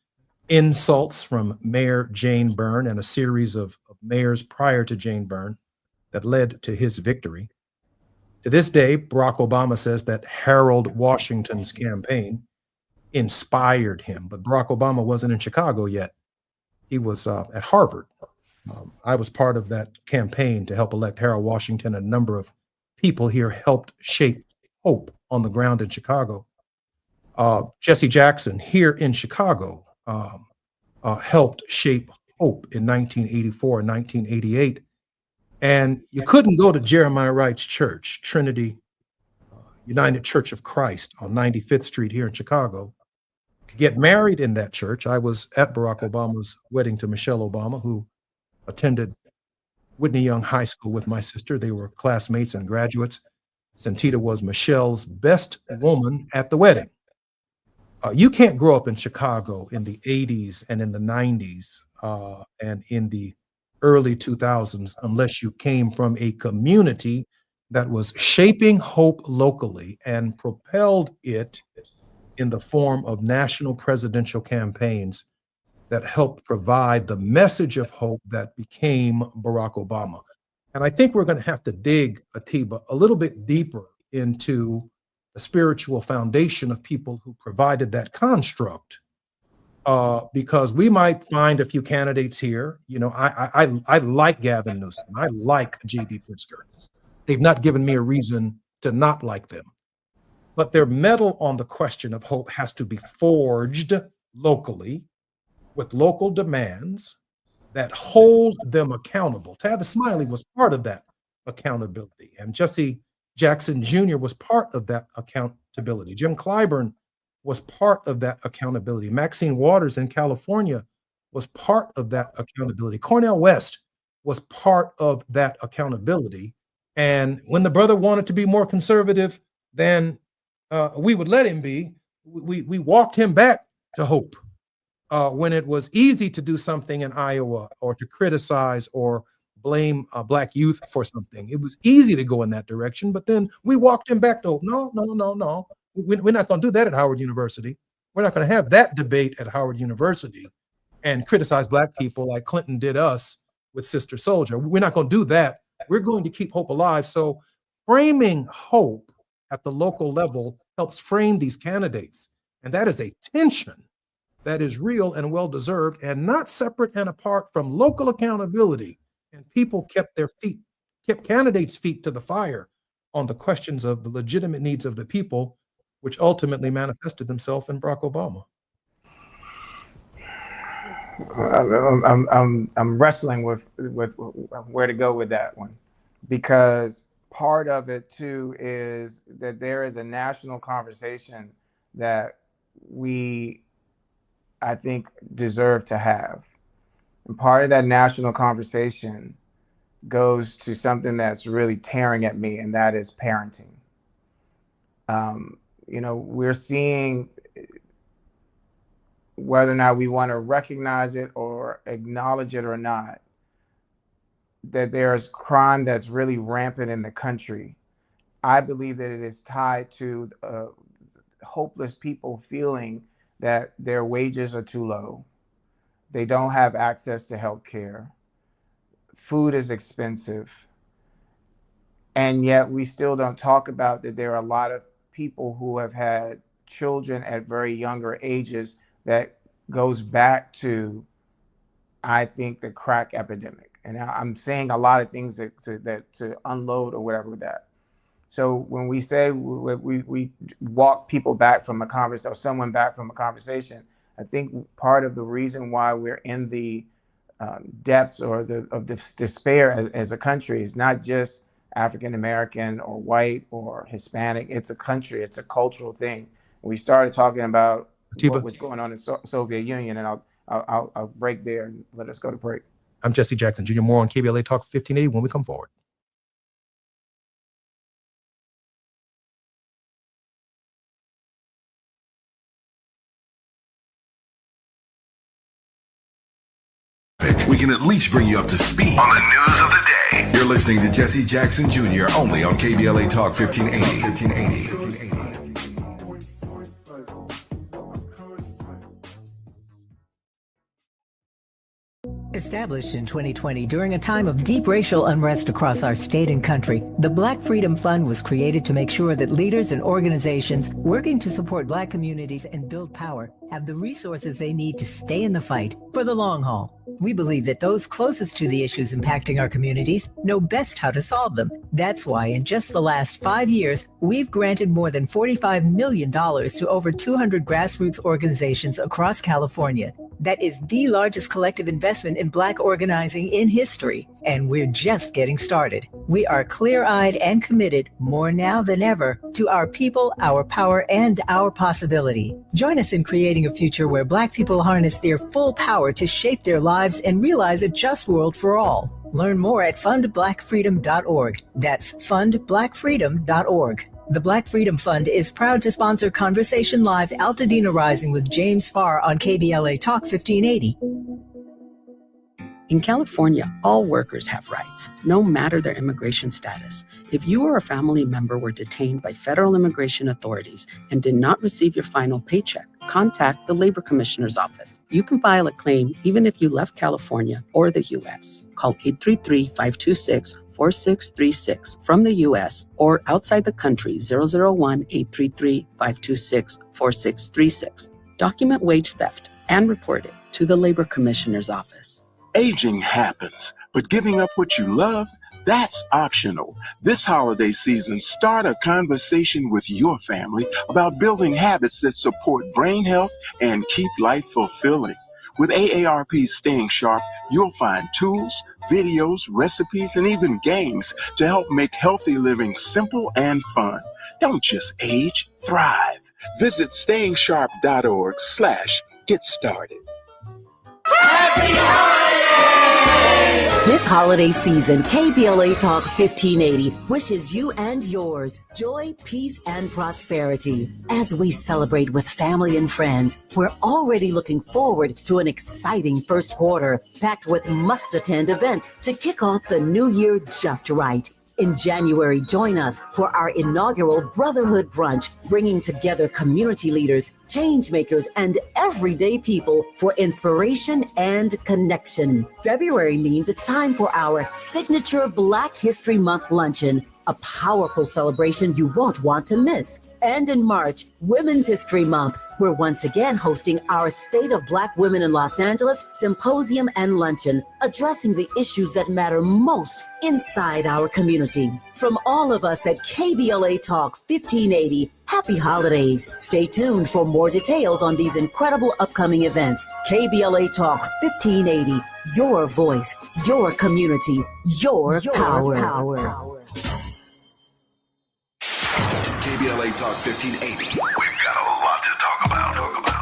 Insults from Mayor Jane Byrne and a series of mayors prior to Jane Byrne that led to his victory. To this day, Barack Obama says that Harold Washington's campaign inspired him, but Barack Obama wasn't in Chicago yet. He was at Harvard. I was part of that campaign to help elect Harold Washington. A number of people here helped shape hope on the ground in Chicago. Jesse Jackson here in Chicago helped shape hope in 1984 and 1988. And you couldn't go to Jeremiah Wright's church, Trinity United Church of Christ on 95th Street here in Chicago, get married in that church. I was at Barack Obama's wedding to Michelle Obama, who attended Whitney Young High School with my sister. They were classmates and graduates. Santita was Michelle's best woman at the wedding. You can't grow up in Chicago in the 80s and in the 90s and in the early 2000s unless you came from a community that was shaping hope locally and propelled it in the form of national presidential campaigns that helped provide the message of hope that became Barack Obama. And I think we're going to have to dig, Atiba, a little bit deeper into the spiritual foundation of people who provided that construct, because we might find a few candidates here. You know, I like Gavin Newsom. I like J.B. Pritzker. They've not given me a reason to not like them. But their mettle on the question of hope has to be forged locally with local demands that hold them accountable. Tavis Smiley was part of that accountability, and Jesse Jackson Jr. was part of that accountability. Jim Clyburn was part of that accountability. Maxine Waters in California was part of that accountability. Cornel West was part of that accountability. And when the brother wanted to be more conservative than we would let him be, we walked him back to hope. When it was easy to do something in Iowa or to criticize or blame Black youth for something, it was easy to go in that direction, but then we walked him back to hope. No. We're not going to do that at Howard University. We're not going to have that debate at Howard University and criticize Black people like Clinton did us with Sister Soldier. We're not going to do that. We're going to keep hope alive. So framing hope at the local level helps frame these candidates. And that is a tension that is real and well-deserved and not separate and apart from local accountability. And people kept candidates' feet to the fire on the questions of the legitimate needs of the people, which ultimately manifested themselves in Barack Obama. I'm wrestling with where to go with that one, because part of it too is that there is a national conversation that we, I think, deserve to have. And part of that national conversation goes to something that's really tearing at me, and that is parenting. You know, we're seeing, whether or not we want to recognize it or acknowledge it or not, that there's crime that's really rampant in the country. I believe that it is tied to hopeless people feeling that their wages are too low. They don't have access to health care. Food is expensive. And yet we still don't talk about that there are a lot of people who have had children at very younger ages that goes back to, I think, the crack epidemic. And I'm saying a lot of things to unload or whatever with that. So when we say we walk people back from a conversation, or someone back from a conversation, I think part of the reason why we're in the depths or of despair as a country is not just African American or white or Hispanic. It's a country. It's a cultural thing. We started talking about what was going on in Soviet Union, and I'll break there and let us go to break. I'm Jesse Jackson Jr. More on KBLA Talk 1580 when we come forward. We can at least bring you up to speed on the news of the day. You're listening to Jesse Jackson Jr. only on KBLA Talk 1580. Established in 2020 during a time of deep racial unrest across our state and country, the Black Freedom Fund was created to make sure that leaders and organizations working to support Black communities and build power have the resources they need to stay in the fight for the long haul. We believe that those closest to the issues impacting our communities know best how to solve them. That's why in just the last 5 years, we've granted more than $45 million to over 200 grassroots organizations across California. That is the largest collective investment in Black organizing in history, and we're just getting started. We are clear-eyed and committed, more now than ever, to our people, our power, and our possibility. Join us in creating a future where Black people harness their full power to shape their lives and realize a just world for all. Learn more at fundblackfreedom.org. That's fundblackfreedom.org. The Black Freedom Fund is proud to sponsor Conversation Live Altadena Rising with James Farr on KBLA Talk 1580. In California, all workers have rights, no matter their immigration status. If you or a family member were detained by federal immigration authorities and did not receive your final paycheck, contact the Labor Commissioner's office. You can file a claim even if you left California or the U.S. Call 833-526-4636 from the U.S. or outside the country 001-833-526-4636. Document wage theft and report it to the Labor Commissioner's office. Aging happens, but giving up what you love, that's optional. This holiday season, start a conversation with your family about building habits that support brain health and keep life fulfilling. With AARP's Staying Sharp, you'll find tools, videos, recipes, and even games to help make healthy living simple and fun. Don't just age, thrive. Visit stayingsharp.org/get started. This holiday season, KBLA Talk 1580 wishes you and yours joy, peace, and prosperity. As we celebrate with family and friends, we're already looking forward to an exciting first quarter, packed with must-attend events to kick off the new year just right. In January, join us for our inaugural Brotherhood Brunch, bringing together community leaders, change makers, and everyday people for inspiration and connection. February means it's time for our signature Black History Month luncheon, a powerful celebration you won't want to miss. And in March, Women's History Month, we're once again hosting our State of Black Women in Los Angeles Symposium and Luncheon, addressing the issues that matter most inside our community. From all of us at KBLA Talk 1580, happy holidays. Stay tuned for more details on these incredible upcoming events. KBLA Talk 1580, your voice, your community, your power. KBLA Talk 1580. We've got a lot to talk about.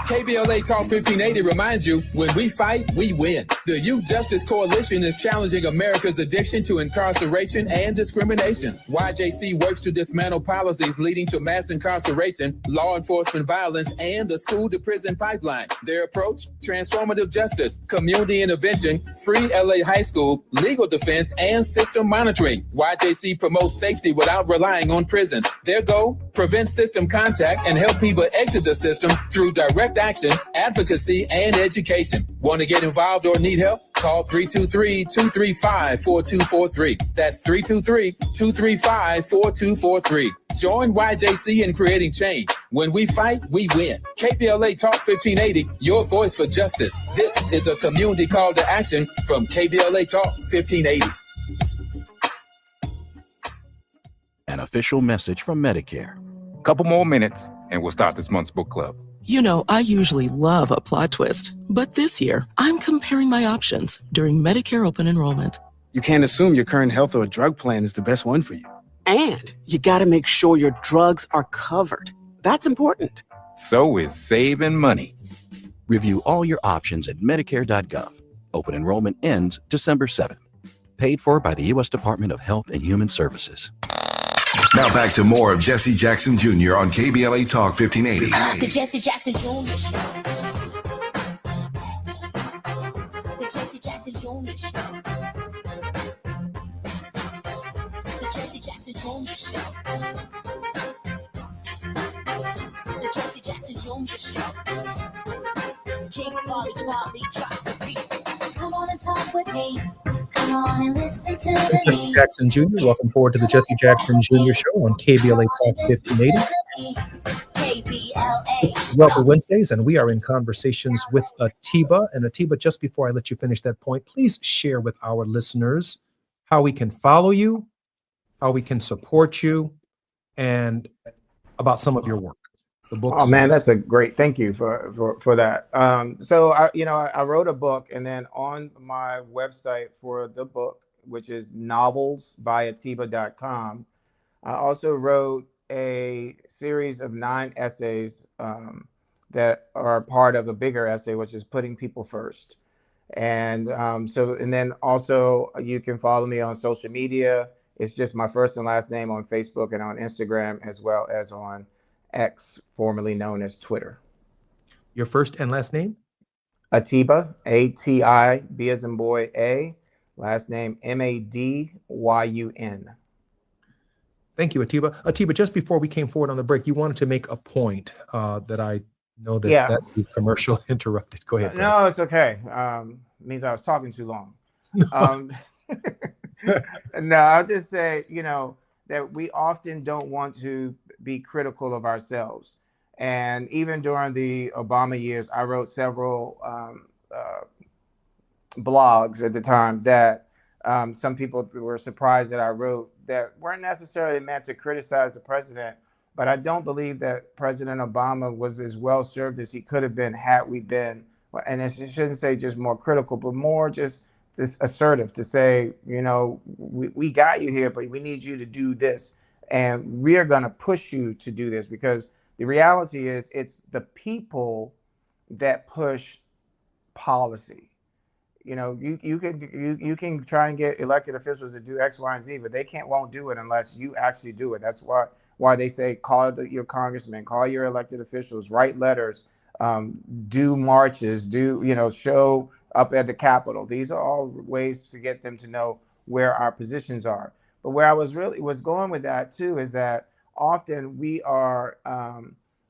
KBLA Talk 1580 reminds you, when we fight, we win. The Youth Justice Coalition is challenging America's addiction to incarceration and discrimination. YJC works to dismantle policies leading to mass incarceration, law enforcement violence, and the school-to-prison pipeline. Their approach? Transformative justice, community intervention, free LA high school, legal defense, and system monitoring. YJC promotes safety without relying on prisons. Their goal? Prevent system contact and help people exit the system through direct action, advocacy, and education. Want to get involved or need help? Call 323-235-4243. That's 323-235-4243. Join YJC in creating change. When we fight, we win. KBLA Talk 1580, your voice for justice. This is a community call to action from KBLA Talk 1580. An official message from Medicare. Couple more minutes, and we'll start this month's book club. You know, I usually love a plot twist, but this year, I'm comparing my options during Medicare open enrollment. You can't assume your current health or drug plan is the best one for you. And you got to make sure your drugs are covered. That's important. So is saving money. Review all your options at Medicare.gov. Open enrollment ends December 7th. Paid for by the U.S. Department of Health and Human Services. Now back to more of Jesse Jackson Jr. on KBLA Talk 1580. The Jesse Jackson Jr. Show. The Jesse Jackson Jr. Show. The Jesse Jackson Jr. Show. The Jesse Jackson Jr. Show. King Volley, drop the beat. Come on and talk with me. Come on and listen to me. Jesse Jackson Jr. Welcome forward to the Jesse Jackson Jr. Show on KBLA Talk 1580. It's Wealthy Wednesdays, and we are in conversations with Atiba. And Atiba, just before I let you finish that point, please share with our listeners how we can follow you, how we can support you, and about some of your work. the book. Oh man, that's a great. Thank you for that. So I wrote a book, and then on my website for the book, which is novelsbyatiba.com, I also wrote a series of 9 essays that are part of a bigger essay, which is putting people first. And and then also you can follow me on social media. It's just my first and last name on Facebook and on Instagram, as well as on X, formerly known as Twitter. Your first and last name? Atiba, A-T-I-B as in boy, A, last name Madyn. Thank you, Atiba. Atiba, just before we came forward on the break, you wanted to make a point that I know that the commercial interrupted. Go ahead, brother. No, it's okay. Means I was talking too long. No, I'll just say, that we often don't want to be critical of ourselves. And even during the Obama years, I wrote several blogs at the time that some people were surprised that I wrote that weren't necessarily meant to criticize the president. But I don't believe that President Obama was as well served as he could have been had we been, and I shouldn't say just more critical, but more just assertive to say, we got you here, but we need you to do this. And we are going to push you to do this, because the reality is it's the people that push policy. You can try and get elected officials to do X, Y, and Z, but they won't do it unless you actually do it. That's why they say call your congressman, call your elected officials, write letters, do marches, show up at the Capitol. These are all ways to get them to know where our positions are. But where I was going with that too is that often we are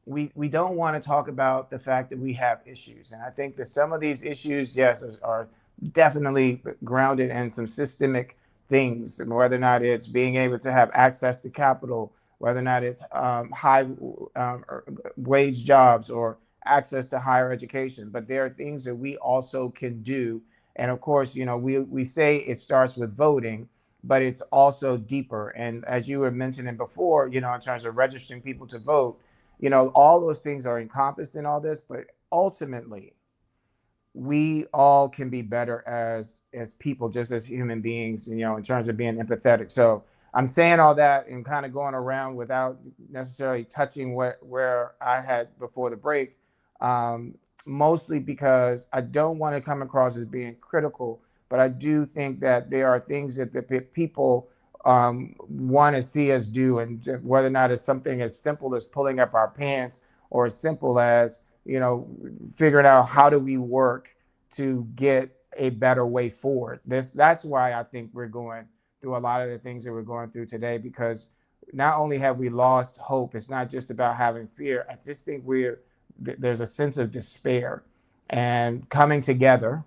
we don't want to talk about the fact that we have issues, and I think that some of these issues, yes, are definitely grounded in some systemic things, and whether or not it's being able to have access to capital, whether or not it's high wage jobs or access to higher education. But there are things that we also can do. And of course, we say it starts with voting, but it's also deeper. And as you were mentioning before, in terms of registering people to vote, all those things are encompassed in all this. But ultimately, we all can be better as people, just as human beings, in terms of being empathetic. So I'm saying all that and kind of going around without necessarily touching where I had before the break, mostly because I don't want to come across as being critical, but I do think that there are things that the people want to see us do, and whether or not it's something as simple as pulling up our pants, or as simple as figuring out how do we work to get a better way forward. That's why I think we're going through a lot of the things that we're going through today, because not only have we lost hope, it's not just about having fear. I just think there's a sense of despair, and coming together,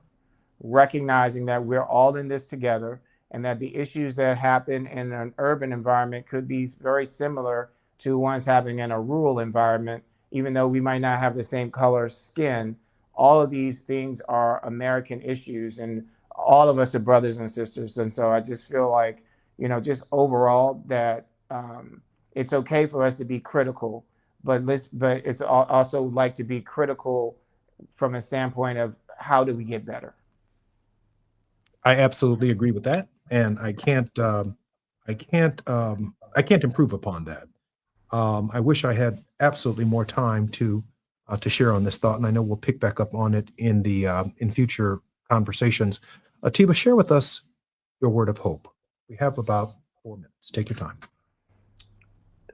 recognizing that we're all in this together, and that the issues that happen in an urban environment could be very similar to ones happening in a rural environment, even though we might not have the same color skin. All of these things are American issues, and all of us are brothers and sisters. And so I just feel like, just overall that it's okay for us to be critical, but it's also like to be critical from a standpoint of how do we get better. I absolutely agree with that, and I can't improve upon that. I wish I had absolutely more time to share on this thought, and I know we'll pick back up on it in future conversations. Atiba, share with us your word of hope. We have about 4 minutes. Take your time.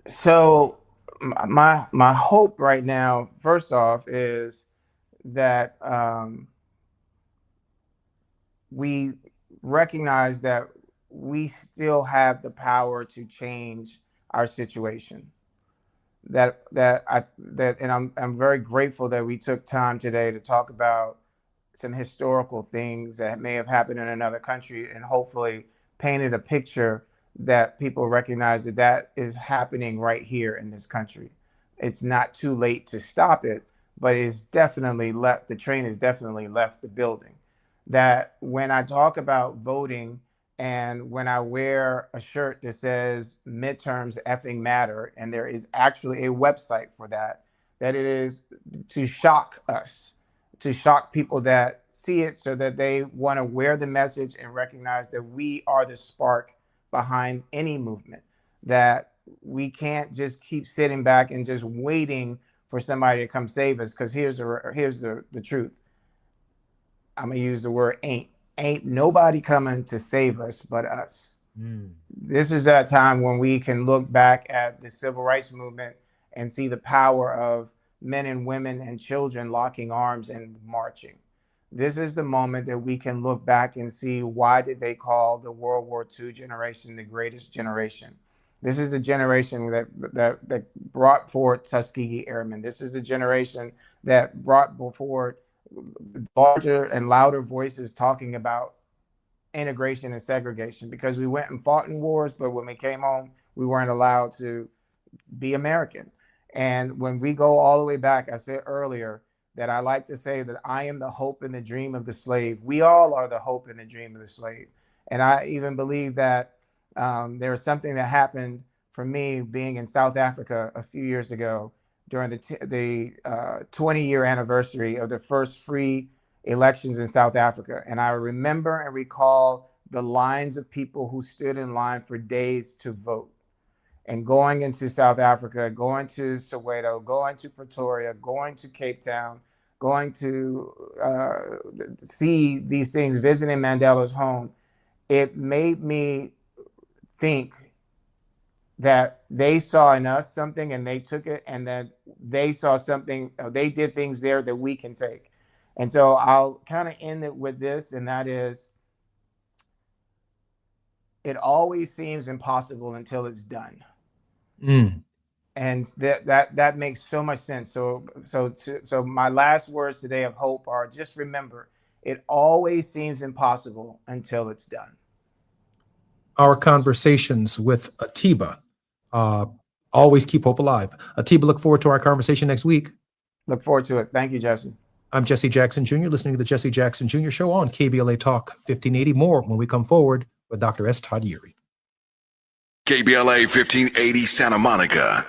So my hope right now, first off, is that we recognize that we still have the power to change our situation. And I'm very grateful that we took time today to talk about some historical things that may have happened in another country, and hopefully painted a picture that people recognize that is happening right here in this country. It's not too late to stop it, but the train has definitely left the building. That when I talk about voting, and when I wear a shirt that says midterms effing matter, and there is actually a website for that, that it is to shock us, to shock people that see it so that they want to wear the message and recognize that we are the spark behind any movement, that we can't just keep sitting back and just waiting for somebody to come save us. Because here's the truth. I'm going to use the word ain't nobody coming to save us but us. This is that time when we can look back at the civil rights movement and see the power of men and women and children locking arms and marching. This is the moment that we can look back and see, why did they call the World War II generation the greatest generation? This is the generation that brought forward Tuskegee Airmen. This is the generation that brought forward larger and louder voices talking about integration and segregation, because we went and fought in wars, but when we came home, we weren't allowed to be American. And when we go all the way back, I said earlier that I like to say that I am the hope and the dream of the slave. We all are the hope and the dream of the slave. And I even believe that there was something that happened for me being in South Africa a few years ago during the 20-year anniversary of the first free elections in South Africa. And I remember and recall the lines of people who stood in line for days to vote. And going into South Africa, going to Soweto, going to Pretoria, going to Cape Town, going to see these things, visiting Mandela's home, it made me think that they saw in us something and they took it, and that they saw something, they did things there that we can take. And so I'll kind of end it with this, and that is, it always seems impossible until it's done. And that makes so much sense. So my last words today of hope are, just remember, it always seems impossible until it's done. Our conversations with Atiba always keep hope alive. Atiba, look forward to our conversation next week. Look forward to it. Thank you, Jesse. I'm Jesse Jackson Jr., listening to the Jesse Jackson Jr. Show on KBLA Talk 1580. More when we come forward with Dr. S. Todd Yeary. KBLA 1580 Santa Monica.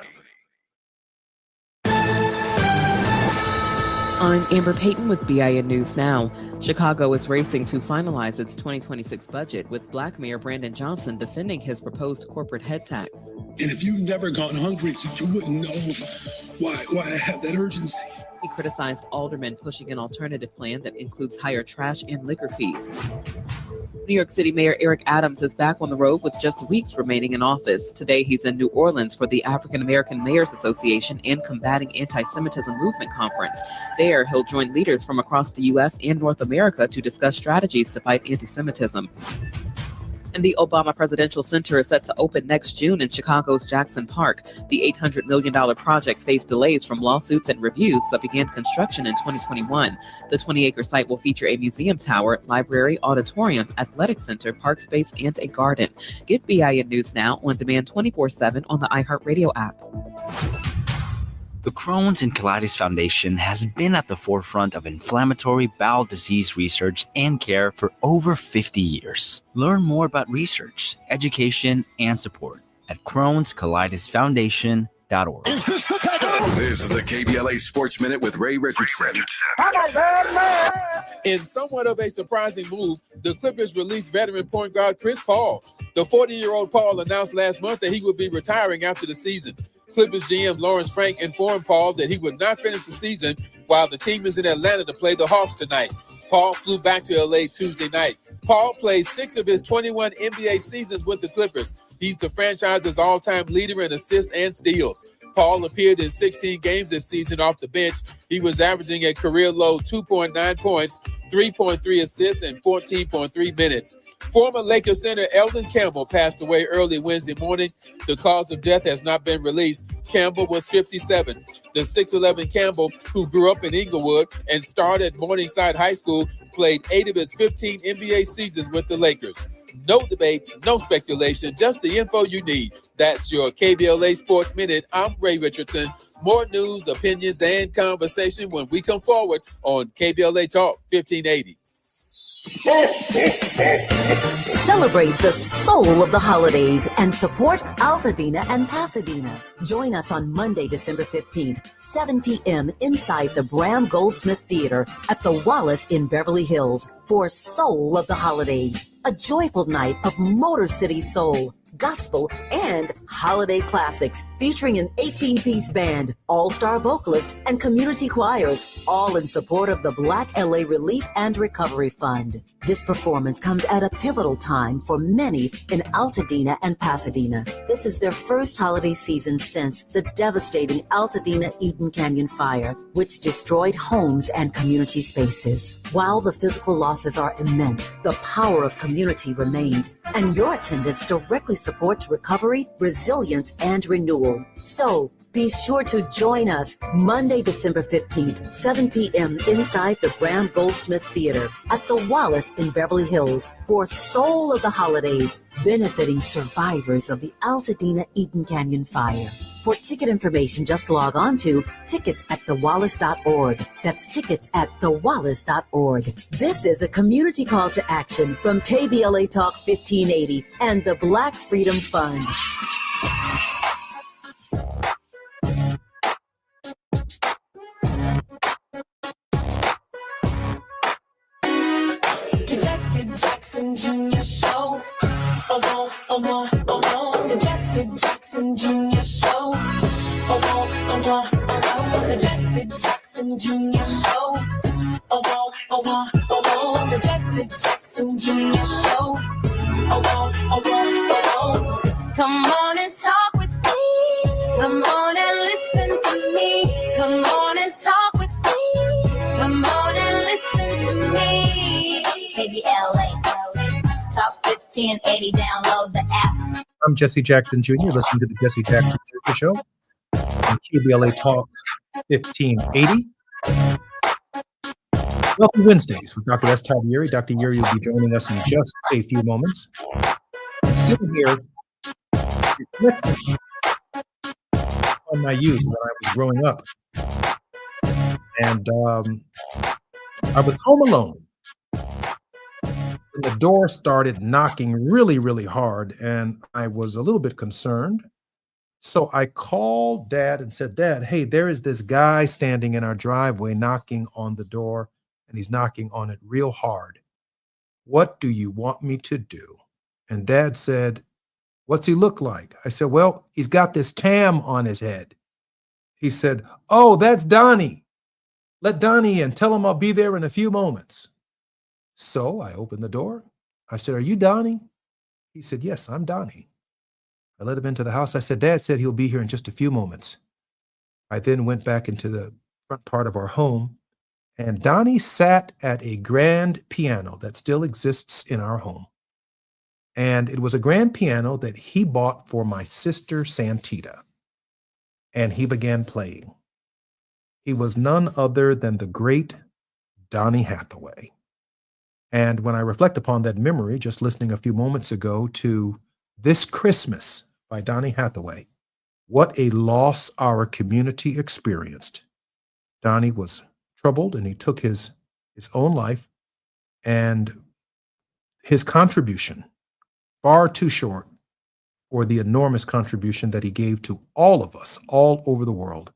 I'm Amber Payton with BIN News Now. Chicago is racing to finalize its 2026 budget, with Black Mayor Brandon Johnson defending his proposed corporate head tax. And if you've never gone hungry, you wouldn't know why I have that urgency. He criticized aldermen pushing an alternative plan that includes higher trash and liquor fees. New York City Mayor Eric Adams is back on the road with just weeks remaining in office. Today, he's in New Orleans for the African American Mayors Association and Combating Anti-Semitism Movement Conference. There, he'll join leaders from across the U.S. and North America to discuss strategies to fight anti-Semitism. And the Obama Presidential Center is set to open next June in Chicago's Jackson Park. The $800 million project faced delays from lawsuits and reviews, but began construction in 2021. The 20-acre site will feature a museum tower, library, auditorium, athletic center, park space, and a garden. Get BIN News Now on demand 24/7 on the iHeartRadio app. The Crohn's and Colitis Foundation has been at the forefront of inflammatory bowel disease research and care for over 50 years. Learn more about research, education, and support at Crohn'sColitisFoundation.org. This is the KBLA Sports Minute with Ray Richardson. In somewhat of a surprising move, the Clippers released veteran point guard Chris Paul. The 40-year-old Paul announced last month that he would be retiring after the season. Clippers GM Lawrence Frank informed Paul that he would not finish the season while the team is in Atlanta to play the Hawks tonight. Paul flew back to LA Tuesday night. Paul played 6 of his 21 NBA seasons with the Clippers. He's the franchise's all-time leader in assists and steals. Paul appeared in 16 games this season off the bench. He was averaging a career-low 2.9 points, 3.3 assists, and 14.3 minutes. Former Lakers center Eldon Campbell passed away early Wednesday morning. The cause of death has not been released. Campbell was 57. The 6'11 Campbell, who grew up in Inglewood and started at Morningside High School, played 8 of his 15 NBA seasons with the Lakers. No debates, no speculation, just the info you need. That's your KBLA Sports Minute. I'm Ray Richardson. More news, opinions, and conversation when we come forward on KBLA Talk 1580. Celebrate the soul of the holidays and support Altadena and Pasadena. Join us on Monday, December 15th, 7 p.m. inside the Bram Goldsmith Theater at the Wallace in Beverly Hills for Soul of the Holidays, a joyful night of Motor City Soul, gospel, and holiday classics featuring an 18-piece band, all-star vocalist, and community choirs, all in support of the Black LA Relief and Recovery Fund. This performance comes at a pivotal time for many in Altadena and Pasadena. This is their first holiday season since the devastating Altadena Eden Canyon fire, which destroyed homes and community spaces. While the physical losses are immense, the power of community remains, and your attendance directly supports recovery, resilience, and renewal. So, be sure to join us Monday, December 15th, 7 p.m. inside the Bram Goldsmith Theater at the Wallace in Beverly Hills for Soul of the Holidays, benefiting survivors of the Altadena Eden Canyon fire. For ticket information, just log on to tickets@thewallace.org. That's tickets@thewallace.org. This is a community call to action from KBLA Talk 1580 and the Black Freedom Fund. The Jesse Jackson Jr. Show. Oh, oh, oh, oh, oh. The Jesse Jackson Jr. Show. Oh, oh, oh, oh. The Jesse Jackson Jr. Show. Oh, oh, oh, oh. The Jesse Jackson Jr. Show. Oh, oh, oh, oh. Come on and talk with me. Come on and listen to me. Come on and talk with me. Come on and listen to me. KBLA Talk 1580. Download the app. I'm Jesse Jackson Jr. Listening to the Jesse Jackson Jr. Show on KBLA Talk 1580. Welcome Wednesdays with Dr. S. Todd Yeri. Dr. Yeri will be joining us in just a few moments. I'm sitting here reflecting on my youth when I was growing up. And I was home alone. And the door started knocking really, really hard, and I was a little bit concerned. So I called Dad and said, Dad, hey, there is this guy standing in our driveway knocking on the door, and he's knocking on it real hard. What do you want me to do? And Dad said, what's he look like? I said, well, he's got this tam on his head. He said, oh, that's Donnie. Let Donnie in. Tell him I'll be there in a few moments. So I opened the door. I said, are you Donnie? He said, yes, I'm Donnie. I let him into the house. I said, Dad said he'll be here in just a few moments. I then went back into the front part of our home, and Donnie sat at a grand piano that still exists in our home. And it was a grand piano that he bought for my sister, Santita. And he began playing. He was none other than the great Donny Hathaway. And when I reflect upon that memory, just listening a few moments ago to This Christmas by Donny Hathaway, what a loss our community experienced. Donny was troubled and he took his own life, and his contribution, far too short for the enormous contribution that he gave to all of us all over the world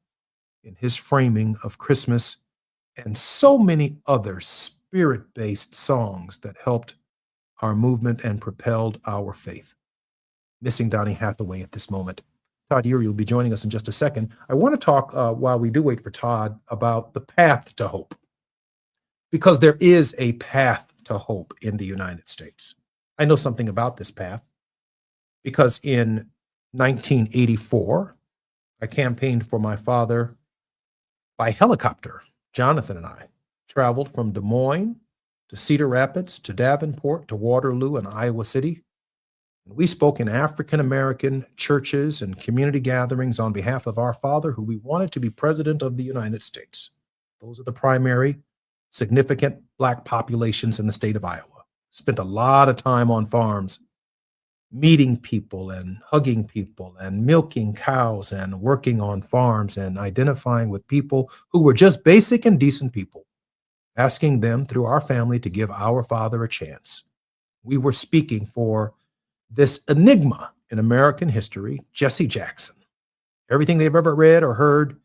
in his framing of Christmas and so many other spirit-based songs that helped our movement and propelled our faith. Missing Donny Hathaway at this moment. Todd Yeri will be joining us in just a second. I want to talk, while we do wait for Todd, about the path to hope. Because there is a path to hope in the United States. I know something about this path because in 1984, I campaigned for my father by helicopter. Jonathan and I traveled from Des Moines to Cedar Rapids to Davenport to Waterloo and Iowa City. And we spoke in African-American churches and community gatherings on behalf of our father, who we wanted to be president of the United States. Those are the primary significant Black populations in the state of Iowa. Spent a lot of time on farms, meeting people and hugging people and milking cows and working on farms and identifying with people who were just basic and decent people. asking them through our family to give our father a chance. We were speaking for this enigma in American history, Jesse Jackson. Everything they've ever read or heard,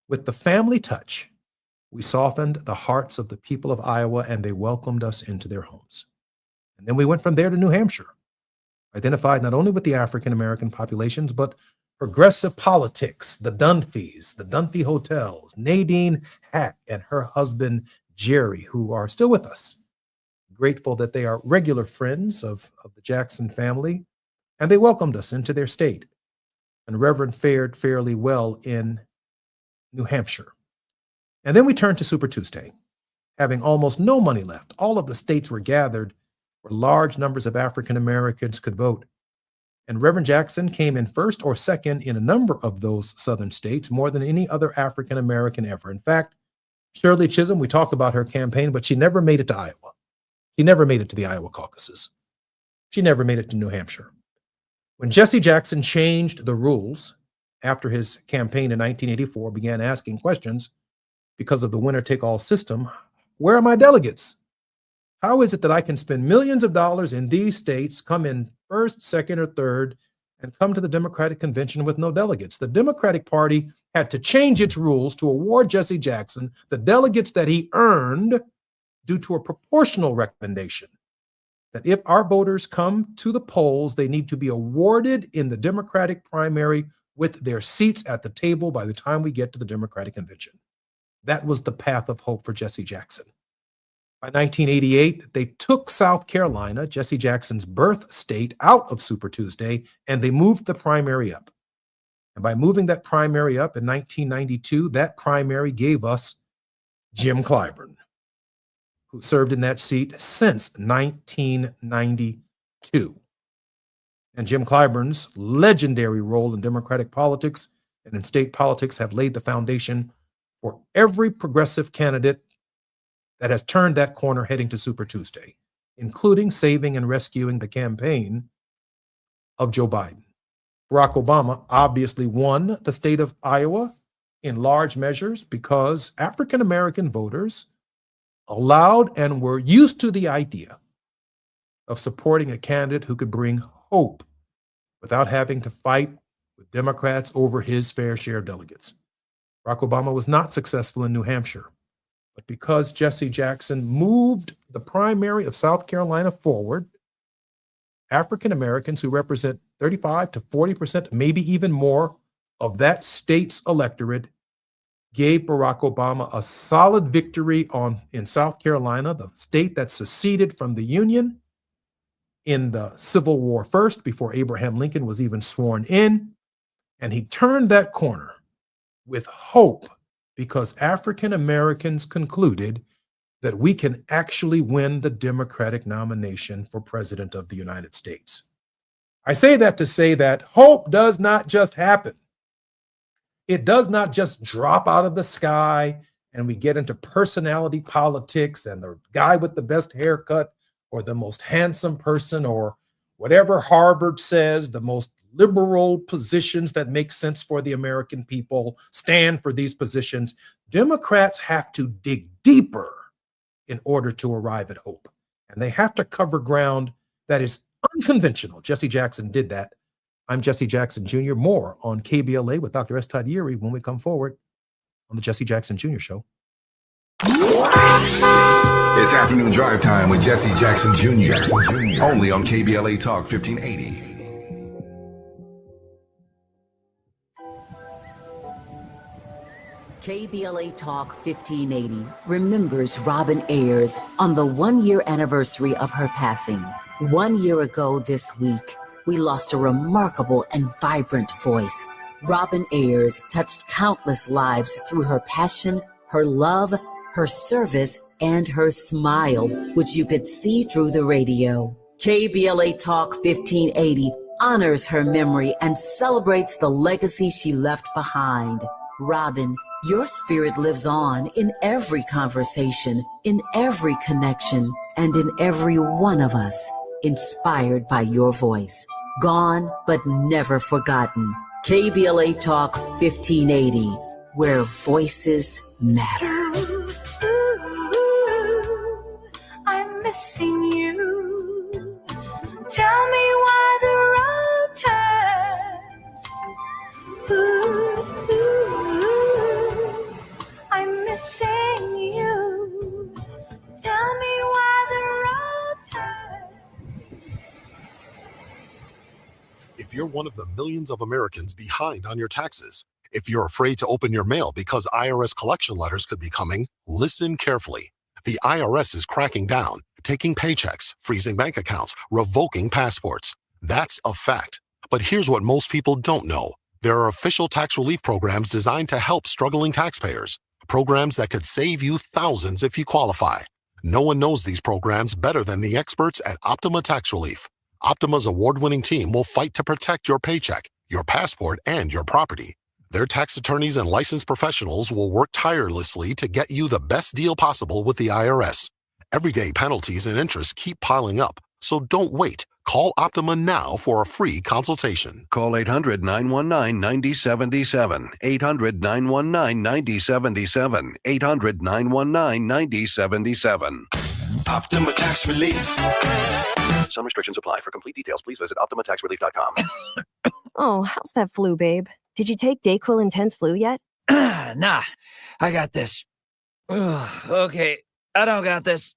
with the family touch, we softened the hearts of the people of Iowa and they welcomed us into their homes. And then we went from there to New Hampshire, identified not only with the African American populations, but progressive politics, the Dunphys, the Dunphy hotels, Nadine Hack and her husband, Jerry, who are still with us. Grateful that they are regular friends of the Jackson family, and they welcomed us into their state. And Reverend fared fairly well in New Hampshire. And then we turned to Super Tuesday, having almost no money left. All of the states were gathered where large numbers of African Americans could vote. And Reverend Jackson came in first or second in a number of those southern states, more than any other African American ever. In fact, Shirley Chisholm, we talk about her campaign, but she never made it to Iowa. She never made it to the Iowa caucuses. She never made it to New Hampshire. When Jesse Jackson changed the rules after his campaign in 1984, began asking questions because of the winner-take-all system, where are my delegates? How is it that I can spend millions of dollars in these states, come in first, second, or third, and come to the Democratic convention with no delegates? The Democratic Party had to change its rules to award Jesse Jackson the delegates that he earned due to a proportional recommendation that if our voters come to the polls, they need to be awarded in the Democratic primary with their seats at the table by the time we get to the Democratic convention. That was the path of hope for Jesse Jackson. By 1988, they took South Carolina, Jesse Jackson's birth state, out of Super Tuesday, and they moved the primary up. And by moving that primary up in 1992, that primary gave us Jim Clyburn, who served in that seat since 1992. And Jim Clyburn's legendary role in Democratic politics and in state politics have laid the foundation for every progressive candidate that has turned that corner heading to Super Tuesday, including saving and rescuing the campaign of Joe Biden. Barack Obama obviously won the state of Iowa in large measures because African American voters allowed and were used to the idea of supporting a candidate who could bring hope without having to fight with Democrats over his fair share of delegates. Barack Obama was not successful in New Hampshire, but because Jesse Jackson moved the primary of South Carolina forward, African Americans who represent 35 to 40%, maybe even more, of that state's electorate gave Barack Obama a solid victory in South Carolina, the state that seceded from the Union in the Civil War first, before Abraham Lincoln was even sworn in. And he turned that corner with hope because African Americans concluded that we can actually win the Democratic nomination for President of the United States. I say that to say that hope does not just happen. It does not just drop out of the sky and we get into personality politics and the guy with the best haircut or the most handsome person or whatever Harvard says, the most liberal positions that make sense for the American people stand for these positions. Democrats have to dig deeper in order to arrive at hope. And they have to cover ground that is unconventional. Jesse Jackson did that. I'm Jesse Jackson Jr. More on KBLA with Dr. S. Todd Yeary when we come forward on the Jesse Jackson Jr. Show. It's afternoon drive time with Jesse Jackson Jr. Only on KBLA Talk 1580. KBLA Talk 1580 remembers Robin Ayers on the 1-year anniversary of her passing. 1 year ago this week, we lost a remarkable and vibrant voice. Robin Ayers touched countless lives through her passion, her love, her service, and her smile, which you could see through the radio. KBLA Talk 1580 honors her memory and celebrates the legacy she left behind. Robin, your spirit lives on in every conversation, in every connection, and in every one of us, inspired by your voice. Gone, but never forgotten. KBLA Talk 1580, where voices matter. missing you. Tell me why the road turns. Ooh, I'm missing you. Tell me why the road turns. If you're one of the millions of Americans behind on your taxes, if you're afraid to open your mail because IRS collection letters could be coming, listen carefully. The IRS is cracking down, taking paychecks, freezing bank accounts, revoking passports. That's a fact. But here's what most people don't know. There are official tax relief programs designed to help struggling taxpayers. Programs that could save you thousands if you qualify. No one knows these programs better than the experts at Optima Tax Relief. Optima's award-winning team will fight to protect your paycheck, your passport, and your property. Their tax attorneys and licensed professionals will work tirelessly to get you the best deal possible with the IRS. Everyday penalties and interest keep piling up, so don't wait. Call Optima now for a free consultation. Call 800-919-9077. 800-919-9077. 800-919-9077. Optima Tax Relief. Some restrictions apply. For complete details, please visit OptimaTaxRelief.com. Oh, how's that flu, babe? Did you take DayQuil Intense Flu yet? Nah, I got this. Ugh, okay, I don't got this.